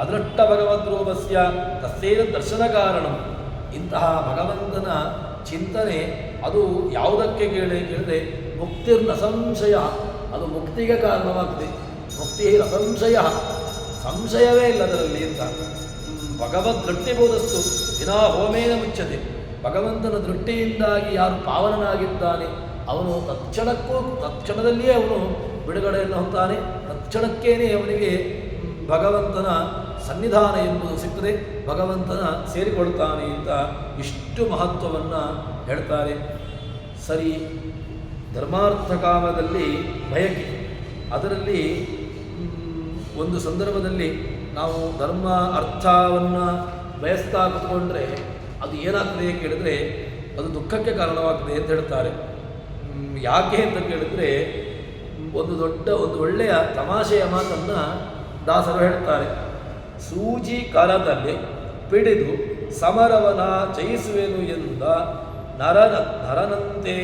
ಅದೃಷ್ಟ ಭಗವದ್ರೂಪಸ್ಯ ತಸ್ಯೇನ ದರ್ಶನ ಕಾರಣಂ. ಇಂತಹ ಭಗವಂತನ ಚಿಂತನೆ ಅದು ಯಾವುದಕ್ಕೆ ಕೇಳಿದರೆ ಮುಕ್ತಿರ್ನ ಸಂಶಯ, ಅದು ಮುಕ್ತಿಗೆ ಕಾರಣವಾಗ್ತದೆ. ಮುಕ್ತಿ ಅಸಂಶಯ, ಸಂಶಯವೇ ಇಲ್ಲ ಅದರಲ್ಲಿ ಅಂತ. ಭಗವದ್ ದೃಷ್ಟಿಬೋಧಸ್ತು ವಿನಾ ಹೋಮೇನ ಮುಚ್ಚತೆ. ಭಗವಂತನ ದೃಷ್ಟಿಯಿಂದಾಗಿ ಯಾರು ಪಾವನನಾಗಿದ್ದಾನೆ ಅವನು ತಕ್ಷಣದಲ್ಲಿಯೇ ಅವನು ಬಿಡುಗಡೆಯನ್ನು ಹೊಂತಾನೆ. ತಕ್ಷಣಕ್ಕೇನೆ ಅವನಿಗೆ ಭಗವಂತನ ಸನ್ನಿಧಾನ ಎಂಬುದು ಸಿಗ್ತದೆ, ಭಗವಂತನ ಸೇರಿಕೊಳ್ತಾನೆ ಅಂತ ಇಷ್ಟು ಮಹತ್ವವನ್ನು ಹೇಳ್ತಾರೆ. ಸರಿ, ಧರ್ಮಾರ್ಥ ಕಾಮದಲ್ಲಿ ಬಯಕೆ, ಅದರಲ್ಲಿ ಒಂದು ಸಂದರ್ಭದಲ್ಲಿ ನಾವು ಧರ್ಮ ಅರ್ಥವನ್ನು ಬಯಸ್ತಾ ಕೂತ್ಕೊಂಡ್ರೆ ಅದು ಏನಾಗ್ತದೆ ಕೇಳಿದರೆ ಅದು ದುಃಖಕ್ಕೆ ಕಾರಣವಾಗ್ತದೆ ಅಂತ ಹೇಳ್ತಾರೆ. ಯಾಕೆ ಅಂತ ಕೇಳಿದರೆ ಒಂದು ಒಳ್ಳೆಯ ತಮಾಷೆಯ ಮಾತನ್ನು ದಾಸರು ಹೇಳ್ತಾರೆ. ಸೂಜಿ ಕರದಲ್ಲಿ ಪಿಡಿದು ಸಮರವನ ಜಯಿಸುವೆನು ಎಂದ ನರನಂತೆ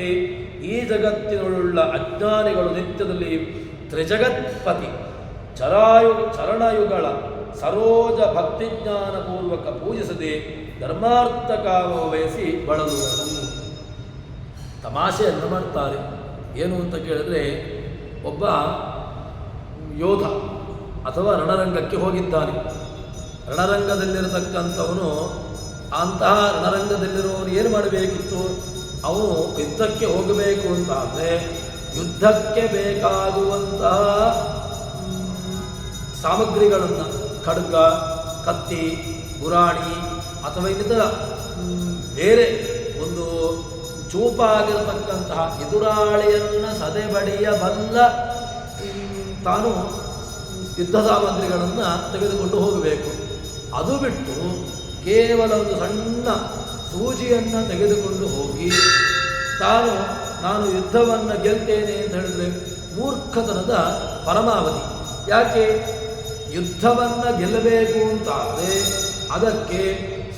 ಈ ಜಗತ್ತಿನೊಳ್ಳ ಅಜ್ಞಾನಿಗಳು ನಿತ್ಯದಲ್ಲಿ ತ್ರಿಜಗತ್ಪತಿ ಚರಣಯುಗಳ ಸರೋಜ ಭಕ್ತಿಜ್ಞಾನಪೂರ್ವಕ ಪೂಜಿಸದೆ ಧರ್ಮಾರ್ಥ ಕಾಮ ವಯಸ್ಸಿ ಬಳಲುವರು. ತಮಾಷೆಯನ್ನು ಮಾಡ್ತಾರೆ. ಏನು ಅಂತ ಕೇಳಿದ್ರೆ, ಒಬ್ಬ ಯೋಧ ಅಥವಾ ರಣರಂಗಕ್ಕೆ ಹೋಗಿದ್ದಾನೆ. ರಣರಂಗದಲ್ಲಿರತಕ್ಕಂಥವನು ಅಂತಹ ರಣರಂಗದಲ್ಲಿರುವವನು ಏನು ಮಾಡಬೇಕಿತ್ತು? ಅವನು ಯುದ್ಧಕ್ಕೆ ಹೋಗಬೇಕು ಅಂತಾದರೆ ಯುದ್ಧಕ್ಕೆ ಬೇಕಾಗುವಂತಹ ಸಾಮಗ್ರಿಗಳನ್ನು, ಖಡ್ಗ, ಕತ್ತಿ, ಗುರಾಣಿ ಅಥವಾ ಇನ್ನಿತರ ಬೇರೆ ಒಂದು ಚೂಪಾಗಿರತಕ್ಕಂತಹ ಎದುರಾಳಿಯನ್ನು ಸದೆಬಡಿಯಬಲ್ಲ ತಾನು ಯುದ್ಧ ಸಾಮಗ್ರಿಗಳನ್ನು ತೆಗೆದುಕೊಂಡು ಹೋಗಬೇಕು. ಅದು ಬಿಟ್ಟು ಕೇವಲ ಒಂದು ಸಣ್ಣ ಸೂಜಿಯನ್ನು ತೆಗೆದುಕೊಂಡು ಹೋಗಿ ನಾನು ಯುದ್ಧವನ್ನು ಗೆಲ್ತೇನೆ ಅಂತ ಹೇಳಿದರೆ ಮೂರ್ಖತನದ ಪರಮಾವಧಿ. ಯಾಕೆ? ಯುದ್ಧವನ್ನು ಗೆಲ್ಲಬೇಕು ಅಂತಾದರೆ ಅದಕ್ಕೆ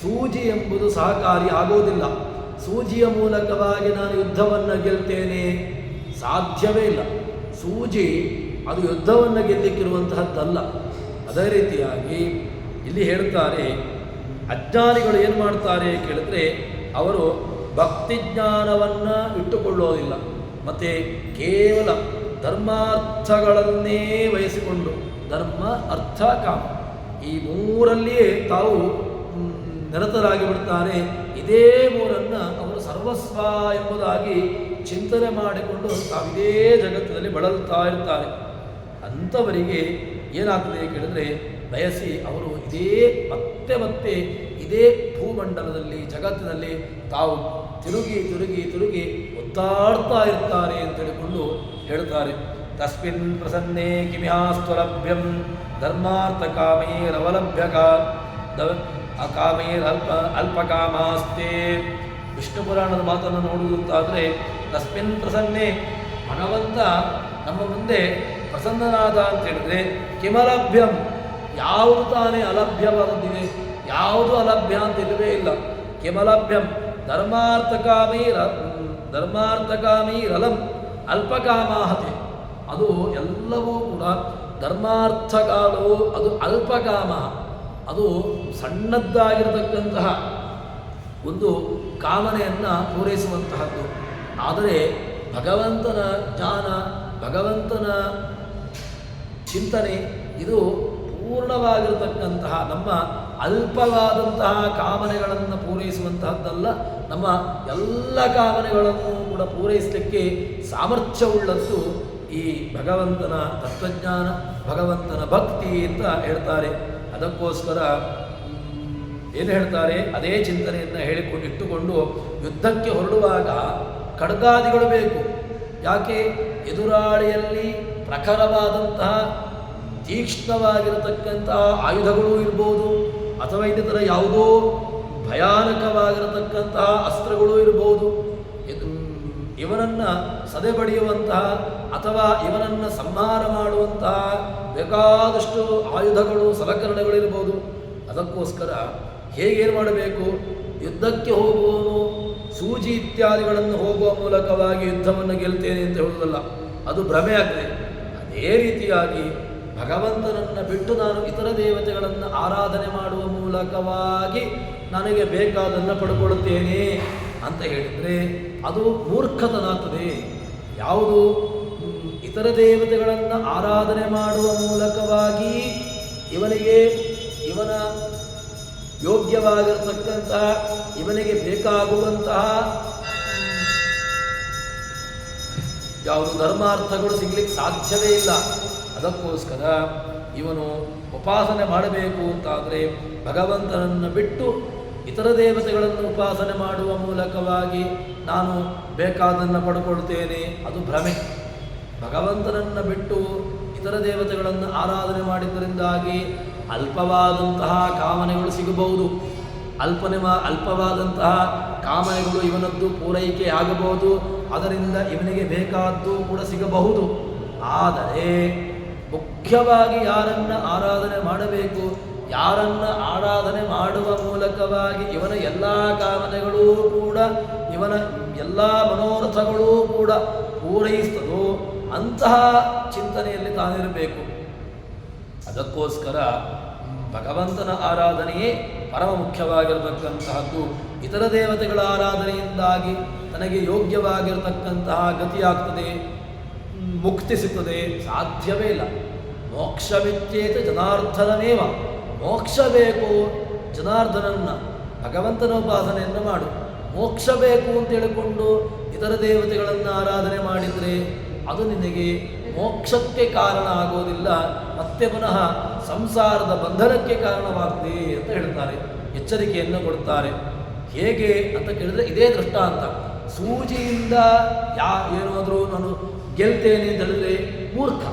ಸೂಜಿ ಎಂಬುದು ಸಹಕಾರಿ ಆಗೋದಿಲ್ಲ. ಸೂಜಿಯ ಮೂಲಕವಾಗಿ ನಾನು ಯುದ್ಧವನ್ನು ಗೆಲ್ತೇನೆ ಸಾಧ್ಯವೇ ಇಲ್ಲ. ಸೂಜಿ ಅದು ಯುದ್ಧವನ್ನು ಗೆಲ್ಲಲಿಕ್ಕಿರುವಂತಹದ್ದಲ್ಲ. ಅದೇ ರೀತಿಯಾಗಿ ಇಲ್ಲಿ ಹೇಳ್ತಾರೆ, ಅಜ್ಞಾನಿಗಳು ಏನು ಮಾಡ್ತಾರೆ ಕೇಳಿದ್ರೆ ಅವರು ಭಕ್ತಿ ಜ್ಞಾನವನ್ನು ಇಟ್ಟುಕೊಳ್ಳೋದಿಲ್ಲ. ಮತ್ತು ಕೇವಲ ಧರ್ಮಾರ್ಥಗಳನ್ನೇ ವಹಿಸಿಕೊಂಡು, ಧರ್ಮ ಅರ್ಥ ಕಾಮ ಈ ಮೂರಲ್ಲಿಯೇ ತಾವು ನಿರತರಾಗಿ ಬಿಡ್ತಾರೆ. ಇದೇ ಮೂರನ್ನು ಅವರು ಸರ್ವಸ್ವ ಎಂಬುದಾಗಿ ಚಿಂತನೆ ಮಾಡಿಕೊಂಡು ತಾವಿದೇ ಜಗತ್ತಿನಲ್ಲಿ ಬಳಲ್ತಾ ಇರ್ತಾರೆ. ಅಂಥವರಿಗೆ ಏನಾಗ್ತದೆ ಕೇಳಿದ್ರೆ, ಬಯಸಿ ಅವರು ಇದೇ ಮತ್ತೆ ಮತ್ತೆ ಇದೇ ಭೂಮಂಡಲದಲ್ಲಿ ಜಗತ್ತಿನಲ್ಲಿ ತಾವು ತಿರುಗಿ ತಿರುಗಿ ತಿರುಗಿ ಒತ್ತಾಡ್ತಾ ಇರ್ತಾರೆ ಅಂತ ಹೇಳಿಕೊಂಡು ಹೇಳ್ತಾರೆ. ತಸ್ಮಿನ್ ಪ್ರಸನ್ನೇ ಕಿಮ್ಯಾಸ್ತ್ವಲಭ್ಯಂ ಧರ್ಮಾರ್ಥ ಕಾಮೈರವಲಭ್ಯಕ ಕಾಮೈರಲ್ಪ ಅಲ್ಪಕಾಮಾಸ್ತೆ. ವಿಷ್ಣು ಪುರಾಣದ ಮಾತನ್ನು ನೋಡುವುದಂತಾದರೆ, ತಸ್ಮಿನ್ ಪ್ರಸನ್ನೇ ಭಗವಂತ ನಮ್ಮ ಮುಂದೆ ಪ್ರಸನ್ನನಾದ ಅಂತ ಹೇಳಿದ್ರೆ, ಕಿಮಲಭ್ಯಂ ಯಾವುದು ತಾನೇ ಅಲಭ್ಯವಾದದ್ದಿದೆ, ಯಾವುದು ಅಲಭ್ಯ ಅಂತ ಇಲ್ಲವೇ ಇಲ್ಲ. ಕಿಮಲಭ್ಯಂ ಧರ್ಮಾರ್ಥಕಾಮೀರಲಂ ಅಲ್ಪಕಾಮಾಹತೆ. ಅದು ಎಲ್ಲವೂ ಕೂಡ ಧರ್ಮಾರ್ಥಕಾಲು, ಅದು ಅಲ್ಪಕಾಮ, ಅದು ಸಣ್ಣದ್ದಾಗಿರತಕ್ಕಂತಹ ಒಂದು ಕಾಮನೆಯನ್ನು ಪೂರೈಸುವಂತಹದ್ದು. ಆದರೆ ಭಗವಂತನ ಜ್ಞಾನ, ಭಗವಂತನ ಚಿಂತನೆ ಇದು ಪೂರ್ಣವಾಗಿರತಕ್ಕಂತಹ ನಮ್ಮ ಅಲ್ಪವಾದಂತಹ ಕಾಮನೆಗಳನ್ನು ಪೂರೈಸುವಂತಹದ್ದಲ್ಲ. ನಮ್ಮ ಎಲ್ಲ ಕಾಮನೆಗಳನ್ನು ಕೂಡ ಪೂರೈಸಲಿಕ್ಕೆ ಸಾಮರ್ಥ್ಯವುಳ್ಳದ್ದು ಈ ಭಗವಂತನ ತತ್ವಜ್ಞಾನ, ಭಗವಂತನ ಭಕ್ತಿ ಅಂತ ಹೇಳ್ತಾರೆ. ಅದಕ್ಕೋಸ್ಕರ ಏನು ಹೇಳ್ತಾರೆ, ಅದೇ ಚಿಂತನೆಯನ್ನು ಹೇಳಿಕೊಂಡಿಟ್ಟುಕೊಂಡು ಯುದ್ಧಕ್ಕೆ ಹೊರಡುವಾಗ ಖಡ್ಗಾದಿಗಳು ಬೇಕು. ಯಾಕೆ? ಎದುರಾಳಿಯಲ್ಲಿ ಪ್ರಖರವಾದಂತಹ ತೀಕ್ಷ್ಣವಾಗಿರತಕ್ಕಂತಹ ಆಯುಧಗಳು ಇರ್ಬೋದು, ಅಥವಾ ಇನ್ನಿತರ ಯಾವುದೋ ಭಯಾನಕವಾಗಿರತಕ್ಕಂತಹ ಅಸ್ತ್ರಗಳು ಇರ್ಬೋದು. ಇವನನ್ನು ಸದೆಬಡಿಯುವಂತಹ ಅಥವಾ ಇವನನ್ನು ಸಂಹಾರ ಮಾಡುವಂತಹ ಬೇಕಾದಷ್ಟು ಆಯುಧಗಳು, ಸಲಕರಣೆಗಳಿರ್ಬೋದು. ಅದಕ್ಕೋಸ್ಕರ ಹೇಗೇನು ಮಾಡಬೇಕು? ಯುದ್ಧಕ್ಕೆ ಹೋಗುವವನು ಸೂಜಿ ಇತ್ಯಾದಿಗಳನ್ನು ಹೋಗುವ ಮೂಲಕವಾಗಿ ಯುದ್ಧವನ್ನು ಗೆಲ್ತೇನೆ ಅಂತ ಹೇಳುವುದಲ್ಲ, ಅದು ಭ್ರಮೆ ಆಗ್ತದೆ. ಅದೇ ರೀತಿಯಾಗಿ ಭಗವಂತನನ್ನು ಬಿಟ್ಟು ನಾನು ಇತರ ದೇವತೆಗಳನ್ನು ಆರಾಧನೆ ಮಾಡುವ ಮೂಲಕವಾಗಿ ನನಗೆ ಬೇಕಾದನ್ನು ಪಡ್ಕೊಳ್ತೇನೆ ಅಂತ ಹೇಳಿದರೆ ಅದು ಮೂರ್ಖತನಾಗ್ತದೆ. ಯಾವುದು ಇತರ ದೇವತೆಗಳನ್ನು ಆರಾಧನೆ ಮಾಡುವ ಮೂಲಕವಾಗಿ ಇವನಿಗೆ ಇವನ ಯೋಗ್ಯವಾಗಿರತಕ್ಕಂತಹ, ಇವನಿಗೆ ಬೇಕಾಗುವಂತಹ ಯಾವುದು ಧರ್ಮಾರ್ಥಗಳು ಸಿಗ್ಲಿಕ್ಕೆ ಸಾಧ್ಯವೇ ಇಲ್ಲ. ಅದಕ್ಕೋಸ್ಕರ ಇವನು ಉಪಾಸನೆ ಮಾಡಬೇಕು ಅಂತಾದರೆ ಭಗವಂತನನ್ನು ಬಿಟ್ಟು ಇತರ ದೇವತೆಗಳನ್ನು ಉಪಾಸನೆ ಮಾಡುವ ಮೂಲಕವಾಗಿ ನಾನು ಬೇಕಾದನ್ನು ಪಡ್ಕೊಳ್ತೇನೆ, ಅದು ಭ್ರಮೆ. ಭಗವಂತನನ್ನು ಬಿಟ್ಟು ಇತರ ದೇವತೆಗಳನ್ನು ಆರಾಧನೆ ಮಾಡಿದ್ದರಿಂದಾಗಿ ಅಲ್ಪವಾದಂತಹ ಕಾಮನೆಗಳು ಸಿಗಬಹುದು. ಅಲ್ಪವಾದಂತಹ ಕಾಮನೆಗಳು ಇವನದ್ದು ಪೂರೈಕೆ ಆಗಬಹುದು. ಅದರಿಂದ ಇವನಿಗೆ ಬೇಕಾದ್ದು ಕೂಡ ಸಿಗಬಹುದು. ಆದರೆ ಮುಖ್ಯವಾಗಿ ಯಾರನ್ನು ಆರಾಧನೆ ಮಾಡಬೇಕು, ಯಾರನ್ನು ಆರಾಧನೆ ಮಾಡುವ ಮೂಲಕವಾಗಿ ಇವನ ಎಲ್ಲ ಕಾಮನೆಗಳೂ ಕೂಡ, ಇವನ ಎಲ್ಲ ಮನೋರಥಗಳೂ ಕೂಡ ಪೂರೈಸ್ತದೋ ಅಂತಹ ಚಿಂತನೆಯಲ್ಲಿ ತಾನಿರಬೇಕು. ಅದಕ್ಕೋಸ್ಕರ ಭಗವಂತನ ಆರಾಧನೆಯೇ ಪರಮ ಮುಖ್ಯವಾಗಿರತಕ್ಕಂತಹದ್ದು. ಇತರ ದೇವತೆಗಳ ಆರಾಧನೆಯಿಂದಾಗಿ ತನಗೆ ಯೋಗ್ಯವಾಗಿರತಕ್ಕಂತಹ ಗತಿಯಾಗ್ತದೆ, ಮುಕ್ತಿ ಸಿಗ್ತದೆ, ಸಾಧ್ಯವೇ ಇಲ್ಲ. ಮೋಕ್ಷವಿಚ್ಛೇತ ಜನಾರ್ದನಮೇವ. ಮೋಕ್ಷ ಬೇಕು ಜನಾರ್ದನನ್ನ, ಭಗವಂತನ ಉಪಾಸನೆಯನ್ನು ಮಾಡು. ಮೋಕ್ಷ ಬೇಕು ಅಂತ ಹೇಳಿಕೊಂಡು ಇತರ ದೇವತೆಗಳನ್ನು ಆರಾಧನೆ ಮಾಡಿದರೆ ಅದು ನಿನಗೆ ಮೋಕ್ಷಕ್ಕೆ ಕಾರಣ ಆಗೋದಿಲ್ಲ, ಮತ್ತೆ ಪುನಃ ಸಂಸಾರದ ಬಂಧನಕ್ಕೆ ಕಾರಣವಾಗ್ತದೆ ಅಂತ ಹೇಳ್ತಾರೆ, ಎಚ್ಚರಿಕೆಯನ್ನು ಕೊಡ್ತಾರೆ. ಹೇಗೆ ಅಂತ ಕೇಳಿದ್ರೆ ಇದೇ ದೃಷ್ಟಾಂತ. ಸೂಜಿಯಿಂದ ಏನಾದರೂ ನಾನು ಗೆಲ್ತೇನೆ ಅಂತ ಹೇಳಿದ್ರೆ ಮೂರ್ಖ.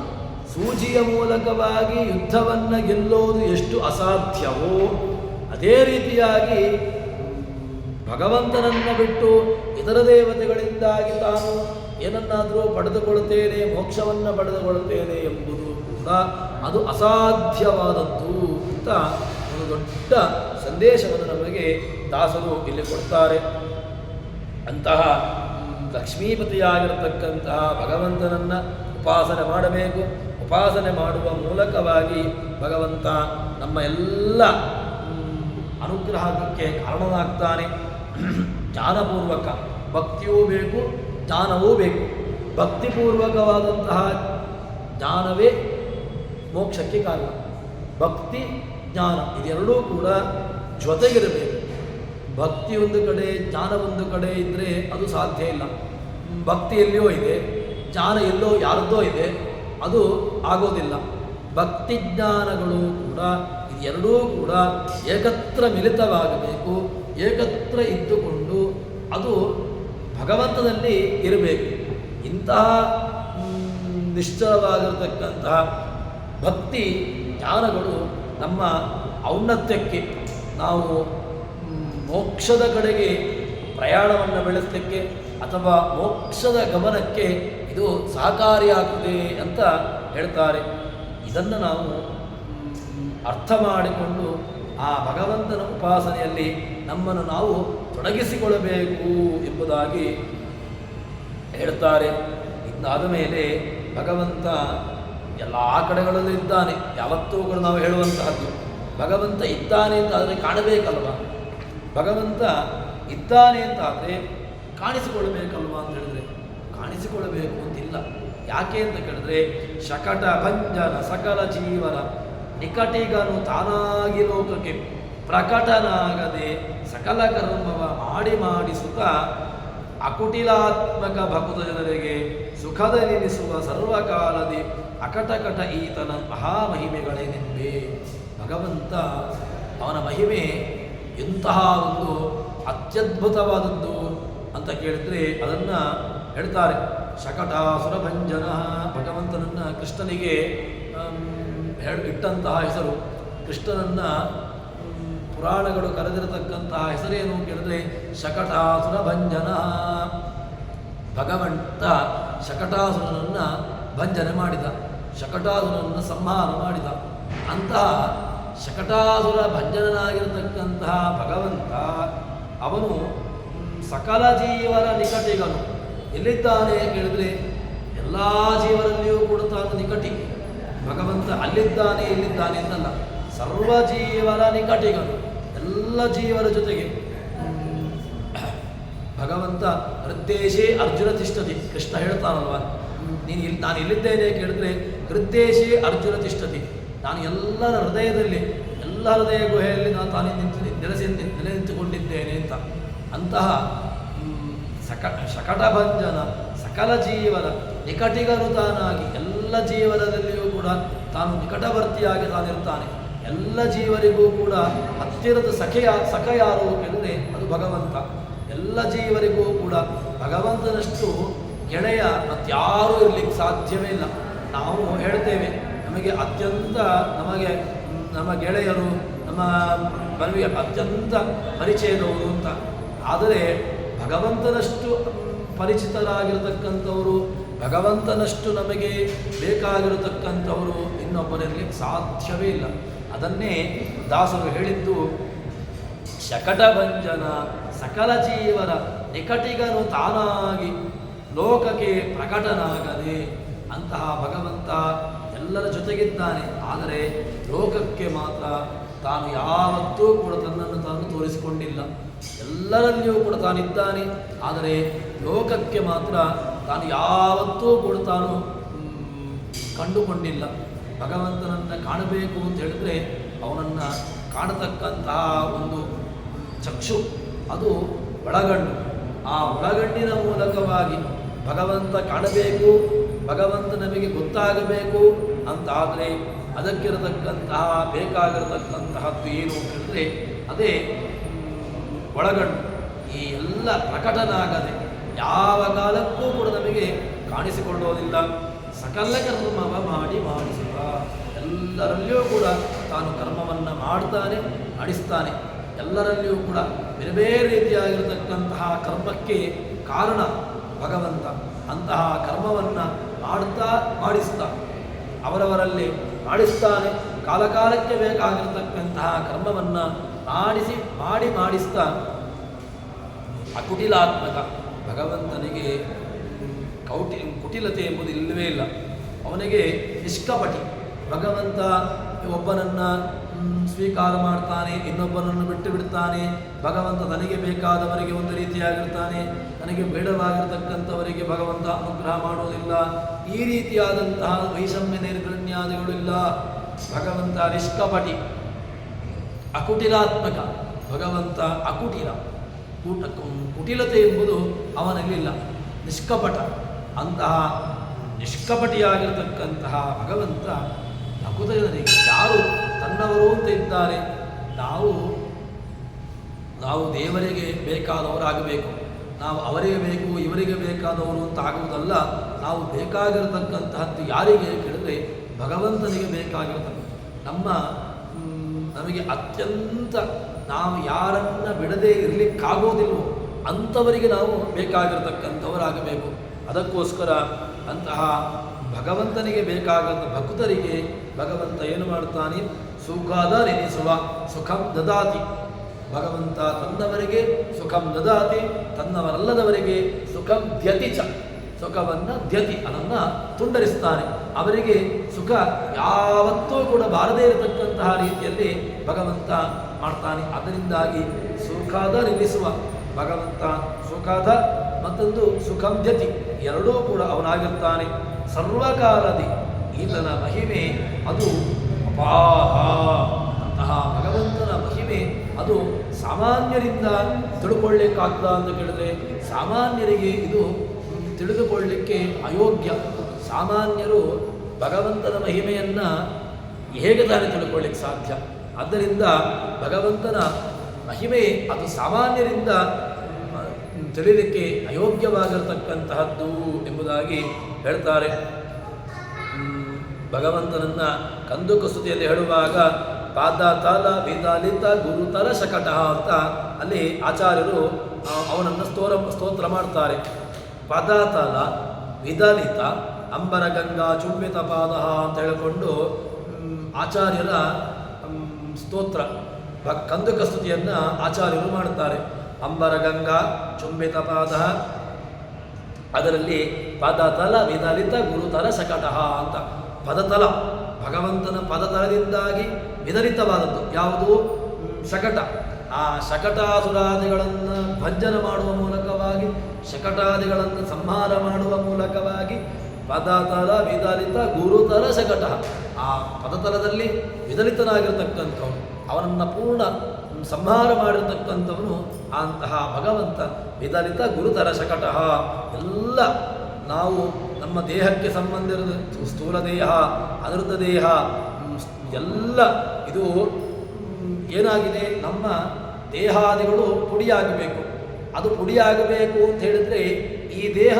ಸೂಜಿಯ ಮೂಲಕವಾಗಿ ಯುದ್ಧವನ್ನು ಗೆಲ್ಲೋದು ಎಷ್ಟು ಅಸಾಧ್ಯವೋ ಅದೇ ರೀತಿಯಾಗಿ ಭಗವಂತನನ್ನು ಬಿಟ್ಟು ಇತರ ದೇವತೆಗಳಿಂದಾಗಿ ತಾನು ಏನನ್ನಾದರೂ ಪಡೆದುಕೊಳ್ಳುತ್ತೇನೆ, ಮೋಕ್ಷವನ್ನು ಪಡೆದುಕೊಳ್ಳುತ್ತೇನೆ ಎಂಬುದು ಕೂಡ ಅದು ಅಸಾಧ್ಯವಾದದ್ದು ಅಂತ ಒಂದು ದೊಡ್ಡ ಸಂದೇಶವನ್ನು ನಮಗೆ ದಾಸರು ಇಲ್ಲಿ ಕೊಡ್ತಾರೆ. ಅಂತಹ ಲಕ್ಷ್ಮೀಪತಿಯಾಗಿರತಕ್ಕಂತಹ ಭಗವಂತನನ್ನು ಉಪಾಸನೆ ಮಾಡಬೇಕು. ಉಪಾಸನೆ ಮಾಡುವ ಮೂಲಕವಾಗಿ ಭಗವಂತ ನಮ್ಮ ಎಲ್ಲ ಅನುಗ್ರಹಕ್ಕೆ ಕಾರಣನಾಗ್ತಾನೆ. ಜ್ಞಾನಪೂರ್ವಕ ಭಕ್ತಿಯೂ ಬೇಕು, ಜ್ಞಾನವೂ ಬೇಕು. ಭಕ್ತಿಪೂರ್ವಕವಾದಂತಹ ಜ್ಞಾನವೇ ಮೋಕ್ಷಕ್ಕೆ ಕಾರಣ. ಭಕ್ತಿ ಜ್ಞಾನ ಇದೆರಡೂ ಕೂಡ ಜೊತೆಗಿರಬೇಕು. ಭಕ್ತಿ ಒಂದು ಕಡೆ, ಜ್ಞಾನ ಒಂದು ಕಡೆ ಇದ್ದರೆ ಅದು ಸಾಧ್ಯ ಇಲ್ಲ. ಭಕ್ತಿ ಎಲ್ಲಿಯೋ ಇದೆ, ಜ್ಞಾನ ಎಲ್ಲೋ ಯಾರದ್ದೋ ಇದೆ, ಅದು ಆಗೋದಿಲ್ಲ. ಭಕ್ತಿ ಜ್ಞಾನಗಳು ಕೂಡ ಇದೆರಡೂ ಕೂಡ ಏಕತ್ರ ಮಿಲಿತವಾಗಬೇಕು, ಏಕತ್ರ ಇದ್ದುಕೊಂಡು ಅದು ಭಗವಂತನಲ್ಲಿ ಇರಬೇಕು. ಇಂತಹ ನಿಶ್ಚಲವಾಗಿರತಕ್ಕಂತಹ ಭಕ್ತಿ ಜ್ಞಾನಗಳು ನಮ್ಮ ಔನ್ನತ್ಯಕ್ಕೆ, ನಾವು ಮೋಕ್ಷದ ಕಡೆಗೆ ಪ್ರಯಾಣವನ್ನು ಬೆಳೆಸಲಿಕ್ಕೆ ಅಥವಾ ಮೋಕ್ಷದ ಗಮನಕ್ಕೆ ಇದು ಸಹಕಾರಿಯಾಗುತ್ತದೆ ಅಂತ ಹೇಳ್ತಾರೆ. ಇದನ್ನು ನಾವು ಅರ್ಥ ಮಾಡಿಕೊಂಡು ಆ ಭಗವಂತನ ಉಪಾಸನೆಯಲ್ಲಿ ನಮ್ಮನ್ನು ನಾವು ತೊಡಗಿಸಿಕೊಳ್ಳಬೇಕು ಎಂಬುದಾಗಿ ಹೇಳ್ತಾರೆ. ಇದಾದ ಮೇಲೆ ಭಗವಂತ ಎಲ್ಲ ಕಡೆಗಳಲ್ಲೂ ಇದ್ದಾನೆ. ಯಾವತ್ತೂ ಕೂಡ ನಾವು ಹೇಳುವಂತಹದ್ದು ಭಗವಂತ ಇದ್ದಾನೆ ಅಂತ ಆದರೆ ಕಾಣಬೇಕಲ್ವ, ಭಗವಂತ ಇದ್ದಾನೆ ಅಂತ ಆದರೆ ಕಾಣಿಸಿಕೊಳ್ಳಬೇಕಲ್ವ ಅಂತ ಹೇಳಿದ್ರೆ ಕಾಣಿಸಿಕೊಳ್ಳಬೇಕು ಅಂತಿಲ್ಲ. ಯಾಕೆ ಅಂತ ಕೇಳಿದ್ರೆ ಶಕಟ ಭಂಜನ ಸಕಲ ಜೀವನ ನಿಕಟಿಗನು ತಾನಾಗಿ ಲೋಕಕ್ಕೆ ಪ್ರಕಟನಾಗದೆ ಸಕಲ ಕರ್ಮವ ಮಾಡಿಸುತ್ತ ಅಕುಟಿಲಾತ್ಮಕ ಭಕ್ತ ಜನರಿಗೆ ಸುಖದ ನೆನೆಸುವ ಸರ್ವಕಾಲದಿ ಅಕಟಕಟ ಈತನ ಮಹಾಮಹಿಮೆಗಳೇನೆಂಬೆ. ಭಗವಂತ ಅವನ ಮಹಿಮೆ ಎಂತಹ ಒಂದು ಅತ್ಯದ್ಭುತವಾದದ್ದು ಅಂತ ಕೇಳಿದರೆ ಅದನ್ನು ಹೇಳ್ತಾರೆ. ಶಕಟಾಸುರ ಭಂಜನ, ಭಗವಂತನನ್ನು ಕೃಷ್ಣನಿಗೆ ಇಟ್ಟಂತಹ ಹೆಸರು. ಕೃಷ್ಣನನ್ನು ಪುರಾಣಗಳು ಕರೆದಿರತಕ್ಕಂತಹ ಹೆಸರೇನು ಕೇಳಿದ್ರೆ ಶಕಟಾಸುರ ಭಂಜನ. ಭಗವಂತ ಶಕಟಾಸುರನನ್ನು ಭಂಜನೆ ಮಾಡಿದ, ಶಕಟಾಸುರನನ್ನು ಸಂಹಾರ ಮಾಡಿದ. ಅಂತಹ ಶಕಟಾಸುರ ಭಂಜನನಾಗಿರತಕ್ಕಂತಹ ಭಗವಂತ ಅವನು ಸಕಲ ಜೀವರ ನಿಕಟಿಗನು. ಎಲ್ಲಿದ್ದಾನೆ ಕೇಳಿದ್ರೆ ಎಲ್ಲ ಜೀವರಲ್ಲಿಯೂ ಕೂಡ ತಾನು ನಿಕಟಿ. ಭಗವಂತ ಅಲ್ಲಿದ್ದಾನೆ ಇಲ್ಲಿದ್ದಾನೆ ಅಂತಲ್ಲ, ಸರ್ವ ಜೀವರ ನಿಕಟಿಗನು, ಎಲ್ಲ ಜೀವರ ಜೊತೆಗೆ. ಭಗವಂತ ಹೃದ್ದೇಶೇ ಅರ್ಜುನ ತಿಷ್ಠತಿ, ಕೃಷ್ಣ ಹೇಳ್ತಾನಲ್ವ, ನಾನು ಎಲ್ಲಿದ್ದೇನೆ ಕೇಳಿದ್ರೆ ಹೃದ್ದೇಶೇ ಅರ್ಜುನ ತಿಷ್ಠತಿ, ನಾನು ಎಲ್ಲರ ಹೃದಯದಲ್ಲಿ, ಎಲ್ಲ ಹೃದಯ ಗುಹೆಯಲ್ಲಿ ನಾನು ತಾನೇ ನೆಲೆ ನಿಂತುಕೊಂಡಿದ್ದೇನೆ ಅಂತ. ಅಂತಹ ಶಕಟಭಂಜನ ಸಕಲ ಜೀವನ ನಿಕಟಿಗನು ತಾನಾಗಿ ಎಲ್ಲ ಜೀವನದಲ್ಲಿಯೂ ಕೂಡ ತಾನು ನಿಕಟವರ್ತಿಯಾಗಿ ತಾನಿರ್ತಾನೆ. ಎಲ್ಲ ಜೀವರಿಗೂ ಕೂಡ ಹತ್ತಿರದ ಸಖ ಯಾರು ಕೇಳಿದ್ರೆ ಅದು ಭಗವಂತ. ಎಲ್ಲ ಜೀವರಿಗೂ ಕೂಡ ಭಗವಂತನಷ್ಟು ಗೆಳೆಯ ಮತ್ತಾರೂ ಇರಲಿಕ್ಕೆ ಸಾಧ್ಯವೇ ಇಲ್ಲ. ನಾವು ಹೇಳ್ತೇವೆ ನಮಗೆ ಅತ್ಯಂತ ನಮ್ಮ ಗೆಳೆಯರು ನಮಗೆ ಅತ್ಯಂತ ಪರಿಚಯದವರು ಅಂತ. ಆದರೆ ಭಗವಂತನಷ್ಟು ಪರಿಚಿತರಾಗಿರತಕ್ಕಂಥವರು, ಭಗವಂತನಷ್ಟು ನಮಗೆ ಬೇಕಾಗಿರತಕ್ಕಂಥವರು ಇನ್ನೊಬ್ಬರಿರಲಿಕ್ಕೆ ಸಾಧ್ಯವೇ ಇಲ್ಲ. ಅದನ್ನೇ ದಾಸರು ಹೇಳಿದ್ದು, ಶಕಟಭಂಜನ ಸಕಲ ಜೀವರ ನಿಕಟಿಗನು ತಾನಾಗಿ ಲೋಕಕ್ಕೆ ಪ್ರಕಟನಾಗದೆ. ಅಂತಹ ಭಗವಂತ ಎಲ್ಲರ ಜೊತೆಗಿದ್ದಾನೆ, ಆದರೆ ಲೋಕಕ್ಕೆ ಮಾತ್ರ ತಾನು ಯಾವತ್ತೂ ಕೂಡ ತನ್ನನ್ನು ತಾನು ತೋರಿಸಿಕೊಂಡಿಲ್ಲ. ಎಲ್ಲರಲ್ಲಿಯೂ ಕೂಡ ತಾನಿದ್ದಾನೆ, ಆದರೆ ಲೋಕಕ್ಕೆ ಮಾತ್ರ ತಾನು ಯಾವತ್ತೂ ಕೂಡ ತಾನು ಕಂಡುಕೊಂಡಿಲ್ಲ. ಭಗವಂತನನ್ನು ಕಾಣಬೇಕು ಅಂತ ಹೇಳಿದ್ರೆ ಅವನನ್ನು ಕಾಣತಕ್ಕಂತಹ ಒಂದು ಚಕ್ಷು, ಅದು ಒಳಗಣ್ಣು. ಆ ಒಳಗಣ್ಣಿನ ಮೂಲಕವಾಗಿ ಭಗವಂತ ಕಾಣಬೇಕು, ಭಗವಂತ ನಮಗೆ ಗೊತ್ತಾಗಬೇಕು ಅಂತಾದರೆ ಅದಕ್ಕಿರತಕ್ಕಂತಹ ಬೇಕಾಗಿರತಕ್ಕಂತಹದ್ದು ಏನು ಅಂತ ಹೇಳಿದ್ರೆ ಅದೇ ಒಳಗಣ್ಣು. ಈ ಎಲ್ಲ ಪ್ರಕಟನಾಗದೆ ಯಾವ ಕಾಲಕ್ಕೂ ಕೂಡ ನಮಗೆ ಕಾಣಿಸಿಕೊಳ್ಳೋದಿಲ್ಲ. ಸಕಲ ಕರ್ಮವ ಮಾಡಿಸುವ, ಎಲ್ಲರಲ್ಲಿಯೂ ಕೂಡ ತಾನು ಕರ್ಮವನ್ನು ಮಾಡ್ತಾನೆ, ನಡೆಸ್ತಾನೆ. ಎಲ್ಲರಲ್ಲಿಯೂ ಕೂಡ ಬೇರೆ ಬೇರೆ ರೀತಿಯಾಗಿರತಕ್ಕಂತಹ ಕರ್ಮಕ್ಕೆ ಕಾರಣ ಭಗವಂತ. ಅಂತಹ ಕರ್ಮವನ್ನು ಮಾಡಿಸ್ತಾ ಅವರವರಲ್ಲಿ ಮಾಡಿಸ್ತಾನೆ. ಕಾಲಕಾಲಕ್ಕೆ ಬೇಕಾಗಿರತಕ್ಕಂತಹ ಕರ್ಮವನ್ನು ಮಾಡಿಸ್ತಾ ಅಕುಟಿಲಾತ್ಮಕ. ಭಗವಂತನಿಗೆ ಕುಟಿಲತೆ ಎಂಬುದು ಇಲ್ಲವೇ ಇಲ್ಲ. ಅವನಿಗೆ ನಿಷ್ಕಪಟಿ. ಭಗವಂತ ಒಬ್ಬನನ್ನು ಸ್ವೀಕಾರ ಮಾಡ್ತಾನೆ, ಇನ್ನೊಬ್ಬನನ್ನು ಬಿಟ್ಟು ಬಿಡ್ತಾನೆ. ಭಗವಂತ ತನಗೆ ಬೇಕಾದವರಿಗೆ ಒಂದು ರೀತಿಯಾಗಿರ್ತಾನೆ, ತನಗೆ ಬೇಡವಾಗಿರತಕ್ಕಂಥವರಿಗೆ ಭಗವಂತ ಅನುಗ್ರಹ ಮಾಡೋದಿಲ್ಲ. ಈ ರೀತಿಯಾದಂತಹ ವೈಷಮ್ಯ ನಿರ್ಗಣ್ಯಾದಿಗಳಿಲ್ಲ. ಭಗವಂತ ನಿಷ್ಕಪಟಿ, ಅಕುಟಿಲಾತ್ಮಕ. ಭಗವಂತ ಅಕುಟಿಲ. ಕುಟಿಲತೆ ಎಂಬುದು ಅವನಲ್ಲಿಲ್ಲ. ನಿಷ್ಕಪಟ. ಅಂತಹ ನಿಷ್ಕಪಟಿಯಾಗಿರತಕ್ಕಂತಹ ಭಗವಂತ ಭಕ್ತಜನರಿಗೆ ಯಾರು ತನ್ನವರು ಅಂತ ಇದ್ದಾರೆ, ನಾವು ದೇವರಿಗೆ ಬೇಕಾದವರಾಗಬೇಕು, ನಾವು ಅವರಿಗೆ ಬೇಕು ಇವರಿಗೆ ಬೇಕಾದವರು ಅಂತ ಆಗುವುದಲ್ಲ. ನಾವು ಬೇಕಾಗಿರತಕ್ಕಂತಹದ್ದು ಯಾರಿಗೆ ಕೇಳಿದ್ರೆ ಭಗವಂತನಿಗೆ ಬೇಕಾಗಿರತಕ್ಕಂಥ ನಮಗೆ ಅತ್ಯಂತ ನಾವು ಯಾರನ್ನ ಬಿಡದೆ ಇರಲಿಕ್ಕಾಗೋದಿಲ್ವೋ ಅಂಥವರಿಗೆ ನಾವು ಬೇಕಾಗಿರತಕ್ಕಂಥವರಾಗಬೇಕು. ಅದಕ್ಕೋಸ್ಕರ ಅಂತಹ ಭಗವಂತನಿಗೆ ಬೇಕಾದಂಥ ಭಕ್ತರಿಗೆ ಭಗವಂತ ಏನು ಮಾಡ್ತಾನೆ, ಸುಖದ ನೆನೆಸುವ ಸುಖಂ ದದಾತಿ. ಭಗವಂತ ತನ್ನವರಿಗೆ ಸುಖಂ ದದಾತಿ, ತನ್ನವರಲ್ಲದವರಿಗೆ ಸುಖಂ ದ್ಯತಿ ಚ. ಸುಖವನ್ನು ದ್ಯತಿ, ಅದನ್ನು ತುಂಡರಿಸ್ತಾನೆ. ಅವರಿಗೆ ಸುಖ ಯಾವತ್ತೂ ಕೂಡ ಬಾರದೇ ಇರತಕ್ಕಂತಹ ರೀತಿಯಲ್ಲಿ ಭಗವಂತ ಮಾಡ್ತಾನೆ. ಅದರಿಂದಾಗಿ ಸುಖದ ನೆನೆಸುವ ಭಗವಂತ ಸುಖದ ಮತ್ತೊಂದು ಸುಖಂ ದ್ಯತಿ ಎರಡೂ ಕೂಡ ಅವನಾಗಿರ್ತಾನೆ. ಸರ್ವಕಾಲದಿ ಈತನ ಮಹಿಮೆ ಅದು ಅಪಾಹ. ಅಂತಹ ಭಗವಂತನ ಮಹಿಮೆ ಅದು ಸಾಮಾನ್ಯರಿಂದ ತಿಳ್ಕೊಳ್ಳಿಕ್ಕಾಗ್ತದ ಅಂತ ಕೇಳಿದ್ರೆ ಸಾಮಾನ್ಯರಿಗೆ ಇದು ತಿಳಿದುಕೊಳ್ಳಲಿಕ್ಕೆ ಅಯೋಗ್ಯ. ಸಾಮಾನ್ಯರು ಭಗವಂತನ ಮಹಿಮೆಯನ್ನು ಹೇಗೆ ತಾನೇ ತಿಳ್ಕೊಳ್ಳಿಕ್ಕೆ ಸಾಧ್ಯ? ಆದ್ದರಿಂದ ಭಗವಂತನ ಮಹಿಮೆ ಅದು ಸಾಮಾನ್ಯರಿಂದ ತಿಳಿಲಿಕ್ಕೆ ಅಯೋಗ್ಯವಾಗಿರತಕ್ಕಂತಹದ್ದು ಎಂಬುದಾಗಿ ಹೇಳ್ತಾರೆ. ಭಗವಂತನನ್ನ ಕಂದುಕಸ್ತುತಿಯಲ್ಲಿ ಹೇಳುವಾಗ ಪಾದತಲ ವಿದಲಿತ ಗುರುತರ ಶಕಟ ಅಂತ ಅಲ್ಲಿ ಆಚಾರ್ಯರು ಅವನನ್ನು ಸ್ತೋತ್ರ ಮಾಡ್ತಾರೆ. ಪದತಲ ವಿದಲಿತ ಅಂಬರ ಗಂಗಾ ಚುಂಬಿತ ಪಾದ ಅಂತ ಹೇಳಿಕೊಂಡು ಆಚಾರ್ಯರ ಸ್ತೋತ್ರ ಕಂದುಕಸ್ತುತಿಯನ್ನು ಆಚಾರ್ಯರು ಮಾಡುತ್ತಾರೆ. ಅಂಬರ ಗಂಗಾ ಚುಂಬಿತ ಪಾದ, ಅದರಲ್ಲಿ ಪದತಲ ವಿದಲಿತ ಗುರುತರ ಶಕಟ ಅಂತ. ಪದತಲ ಭಗವಂತನ ಪದತಲದಿಂದಾಗಿ ವಿದಲಿತವಾದದ್ದು ಯಾವುದು? ಶಕಟ. ಆ ಶಕಟಾಸುರಾದಿಗಳನ್ನು ಭಂಜನ ಮಾಡುವ ಮೂಲಕವಾಗಿ, ಶಕಟಾದಿಗಳನ್ನು ಸಂಹಾರ ಮಾಡುವ ಮೂಲಕವಾಗಿ ಪದತಲ ವಿದಲಿತ ಗುರುತರ ಶಕಟ. ಆ ಪದತಲದಲ್ಲಿ ವಿದಲಿತನಾಗಿರ್ತಕ್ಕಂಥವನು, ಅವನನ್ನು ಪೂರ್ಣ ಸಂಹಾರ ಮಾಡಿರ್ತಕ್ಕಂಥವನು ಅಂತಹ ಭಗವಂತ. ವಿದಲಿತ ಗುರುತರ ಶಕಟ ಎಲ್ಲ ನಾವು ನಮ್ಮ ದೇಹಕ್ಕೆ ಸಂಬಂಧಿಸಿದ ಸ್ಥೂಲ ದೇಹ, ಅನೃತ ದೇಹ ಎಲ್ಲ ಇದು ಏನಾಗಿದೆ, ನಮ್ಮ ದೇಹಾದಿಗಳು ಪುಡಿಯಾಗಬೇಕು. ಅದು ಪುಡಿಯಾಗಬೇಕು ಅಂತ ಹೇಳಿದರೆ ಈ ದೇಹ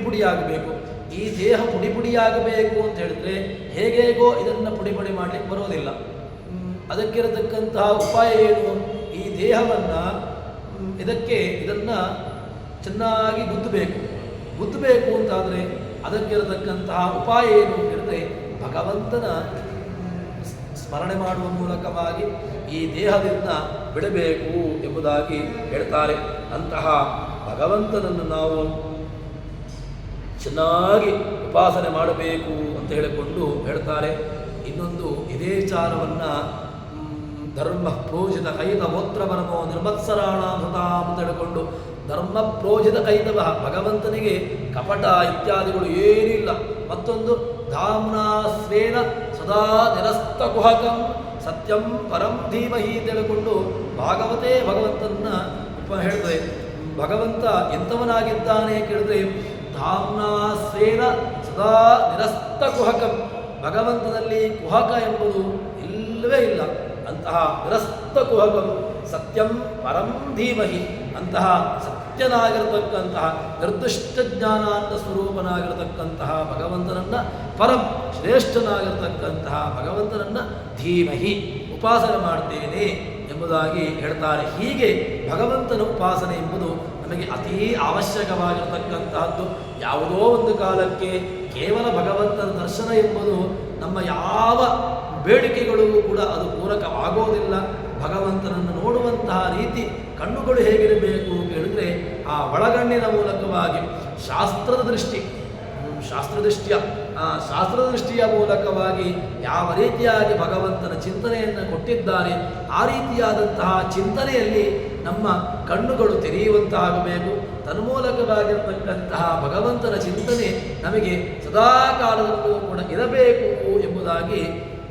ಪುಡಿಯಾಗಬೇಕು. ಈ ದೇಹ ಪುಡಿಯಾಗಬೇಕು ಅಂತ ಹೇಳಿದ್ರೆ ಹೇಗೇಗೋ ಇದನ್ನು ಪುಡಿ ಮಾಡಲಿಕ್ಕೆ ಬರೋದಿಲ್ಲ. ಅದಕ್ಕಿರತಕ್ಕಂತಹ ಉಪಾಯ ಏನು? ಈ ದೇಹವನ್ನು ಇದನ್ನು ಚೆನ್ನಾಗಿ ಗುದ್ದಬೇಕು ಅಂತಾದರೆ ಅದಕ್ಕಿರತಕ್ಕಂತಹ ಉಪಾಯ ಏನು ಅಂತ ಹೇಳಿದ್ರೆ ಭಗವಂತನ ಸ್ಮರಣೆ ಮಾಡುವ ಮೂಲಕವಾಗಿ ಈ ದೇಹದಿಂದ ಬಿಡಬೇಕು ಎಂಬುದಾಗಿ ಹೇಳ್ತಾರೆ. ಅಂತಹ ಭಗವಂತನನ್ನು ನಾವು ಚೆನ್ನಾಗಿ ಉಪಾಸನೆ ಮಾಡಬೇಕು ಅಂತ ಹೇಳಿಕೊಂಡು ಹೇಳ್ತಾರೆ. ಇನ್ನೊಂದು ಇದೇ ವಿಚಾರವನ್ನು ಧರ್ಮ ಪ್ರೋಜಿತ ಕೈತ ಮೋತ್ರವನಮೋ ನಿರ್ಮತ್ಸರಾಣ ಧೃತ ಅಂತ ಹೇಳಿಕೊಂಡು, ಧರ್ಮ ಪ್ರೋಜಿತ ಕೈತವ ಭಗವಂತನಿಗೆ ಕಪಟ ಇತ್ಯಾದಿಗಳು ಏನಿಲ್ಲ. ಮತ್ತೊಂದು ಧಾಮ್ನಾ ಸ್ವೇನ ಸದಾ ನಿರಸ್ತ ಕುಹಕಂ ಸತ್ಯಂ ಪರಂ ಧೀಮಹಿ ಅಂತ ಹೇಳಿಕೊಂಡು ಭಾಗವತೆ ಭಗವಂತನ ಹೇಳ್ತದೆ. ಭಗವಂತ ಎಂಥವನಾಗಿದ್ದಾನೆ ಕೇಳಿದ್ರೆ ಧಾಮ್ನಾ ಸ್ವೇನ ಸದಾ ನಿರಸ್ತ ಕುಹಕಂ. ಭಗವಂತನಲ್ಲಿ ಕುಹಕ ಎಂಬುದು ಇಲ್ಲವೇ ಇಲ್ಲ. ಅಂತಹ ನಿರಸ್ತ ಕುಹಕಂ ಸತ್ಯಂ ಪರಂ ಧೀಮಹಿ. ಅಂತಹ ಸತ್ಯನಾಗಿರತಕ್ಕಂತಹ ನಿರ್ದಿಷ್ಟ ಜ್ಞಾನಾಂತ ಸ್ವರೂಪನಾಗಿರತಕ್ಕಂತಹ ಭಗವಂತನನ್ನು, ಪರಂ ಶ್ರೇಷ್ಠನಾಗಿರತಕ್ಕಂತಹ ಭಗವಂತನನ್ನು ಧೀಮಹಿ ಉಪಾಸನೆ ಮಾಡ್ತೇನೆ ಎಂಬುದಾಗಿ ಹೇಳ್ತಾರೆ. ಹೀಗೆ ಭಗವಂತನ ಉಪಾಸನೆ ಎಂಬುದು ನಮಗೆ ಅತೀ ಅವಶ್ಯಕವಾಗಿರತಕ್ಕಂತಹದ್ದು. ಯಾವುದೋ ಒಂದು ಕಾಲಕ್ಕೆ ಕೇವಲ ಭಗವಂತನ ದರ್ಶನ ಎಂಬುದು ನಮ್ಮ ಯಾವ ಬೇಡಿಕೆಗಳಿಗೂ ಕೂಡ ಅದು ಪೂರಕವಾಗೋದಿಲ್ಲ. ಭಗವಂತನನ್ನು ನೋಡುವಂತಹ ರೀತಿ ಕಣ್ಣುಗಳು ಹೇಗಿರಬೇಕು ಅಂತ ಹೇಳಿದ್ರೆ ಆ ಒಳಗಣ್ಣಿನ ಮೂಲಕವಾಗಿ ಶಾಸ್ತ್ರದ ದೃಷ್ಟಿಯ ಮೂಲಕವಾಗಿ ಯಾವ ರೀತಿಯಾಗಿ ಭಗವಂತನ ಚಿಂತನೆಯನ್ನು ಕೊಟ್ಟಿದ್ದಾರೆ ಆ ರೀತಿಯಾದಂತಹ ಚಿಂತನೆಯಲ್ಲಿ ನಮ್ಮ ಕಣ್ಣುಗಳು ತೆರೆಯುವಂತಾಗಬೇಕು. ತನ್ಮೂಲಕವಾಗಿರತಕ್ಕಂತಹ ಭಗವಂತನ ಚಿಂತನೆ ನಮಗೆ ಸದಾ ಕಾಲದಲ್ಲೂ ಕೂಡ ಇರಬೇಕು ಎಂಬುದಾಗಿ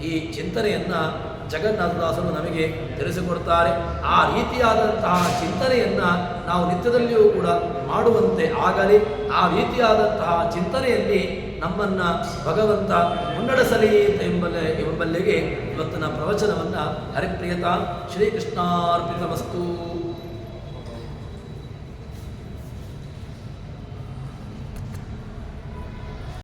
ಈ ಚಿಂತನೆಯನ್ನು ಜಗನ್ನಾಥದಾಸರು ನಮಗೆ ತಿಳಿಸಿಕೊಡ್ತಾರೆ. ಆ ರೀತಿಯಾದಂತಹ ಚಿಂತನೆಯನ್ನು ನಾವು ನಿತ್ಯದಲ್ಲಿಯೂ ಕೂಡ ಮಾಡುವಂತೆ ಆಗಲಿ. ಆ ರೀತಿಯಾದಂತಹ ಚಿಂತನೆಯಲ್ಲಿ ನಮ್ಮನ್ನು ಭಗವಂತ ಮುನ್ನಡೆಸಲಿ ಎಂಬಲ್ಲಿಗೆ ಇವತ್ತಿನ ಪ್ರವಚನವನ್ನು ಹರಿಪ್ರಿಯತಾ ಶ್ರೀಕೃಷ್ಣಾರ್ಪಿತಮಸ್ತು.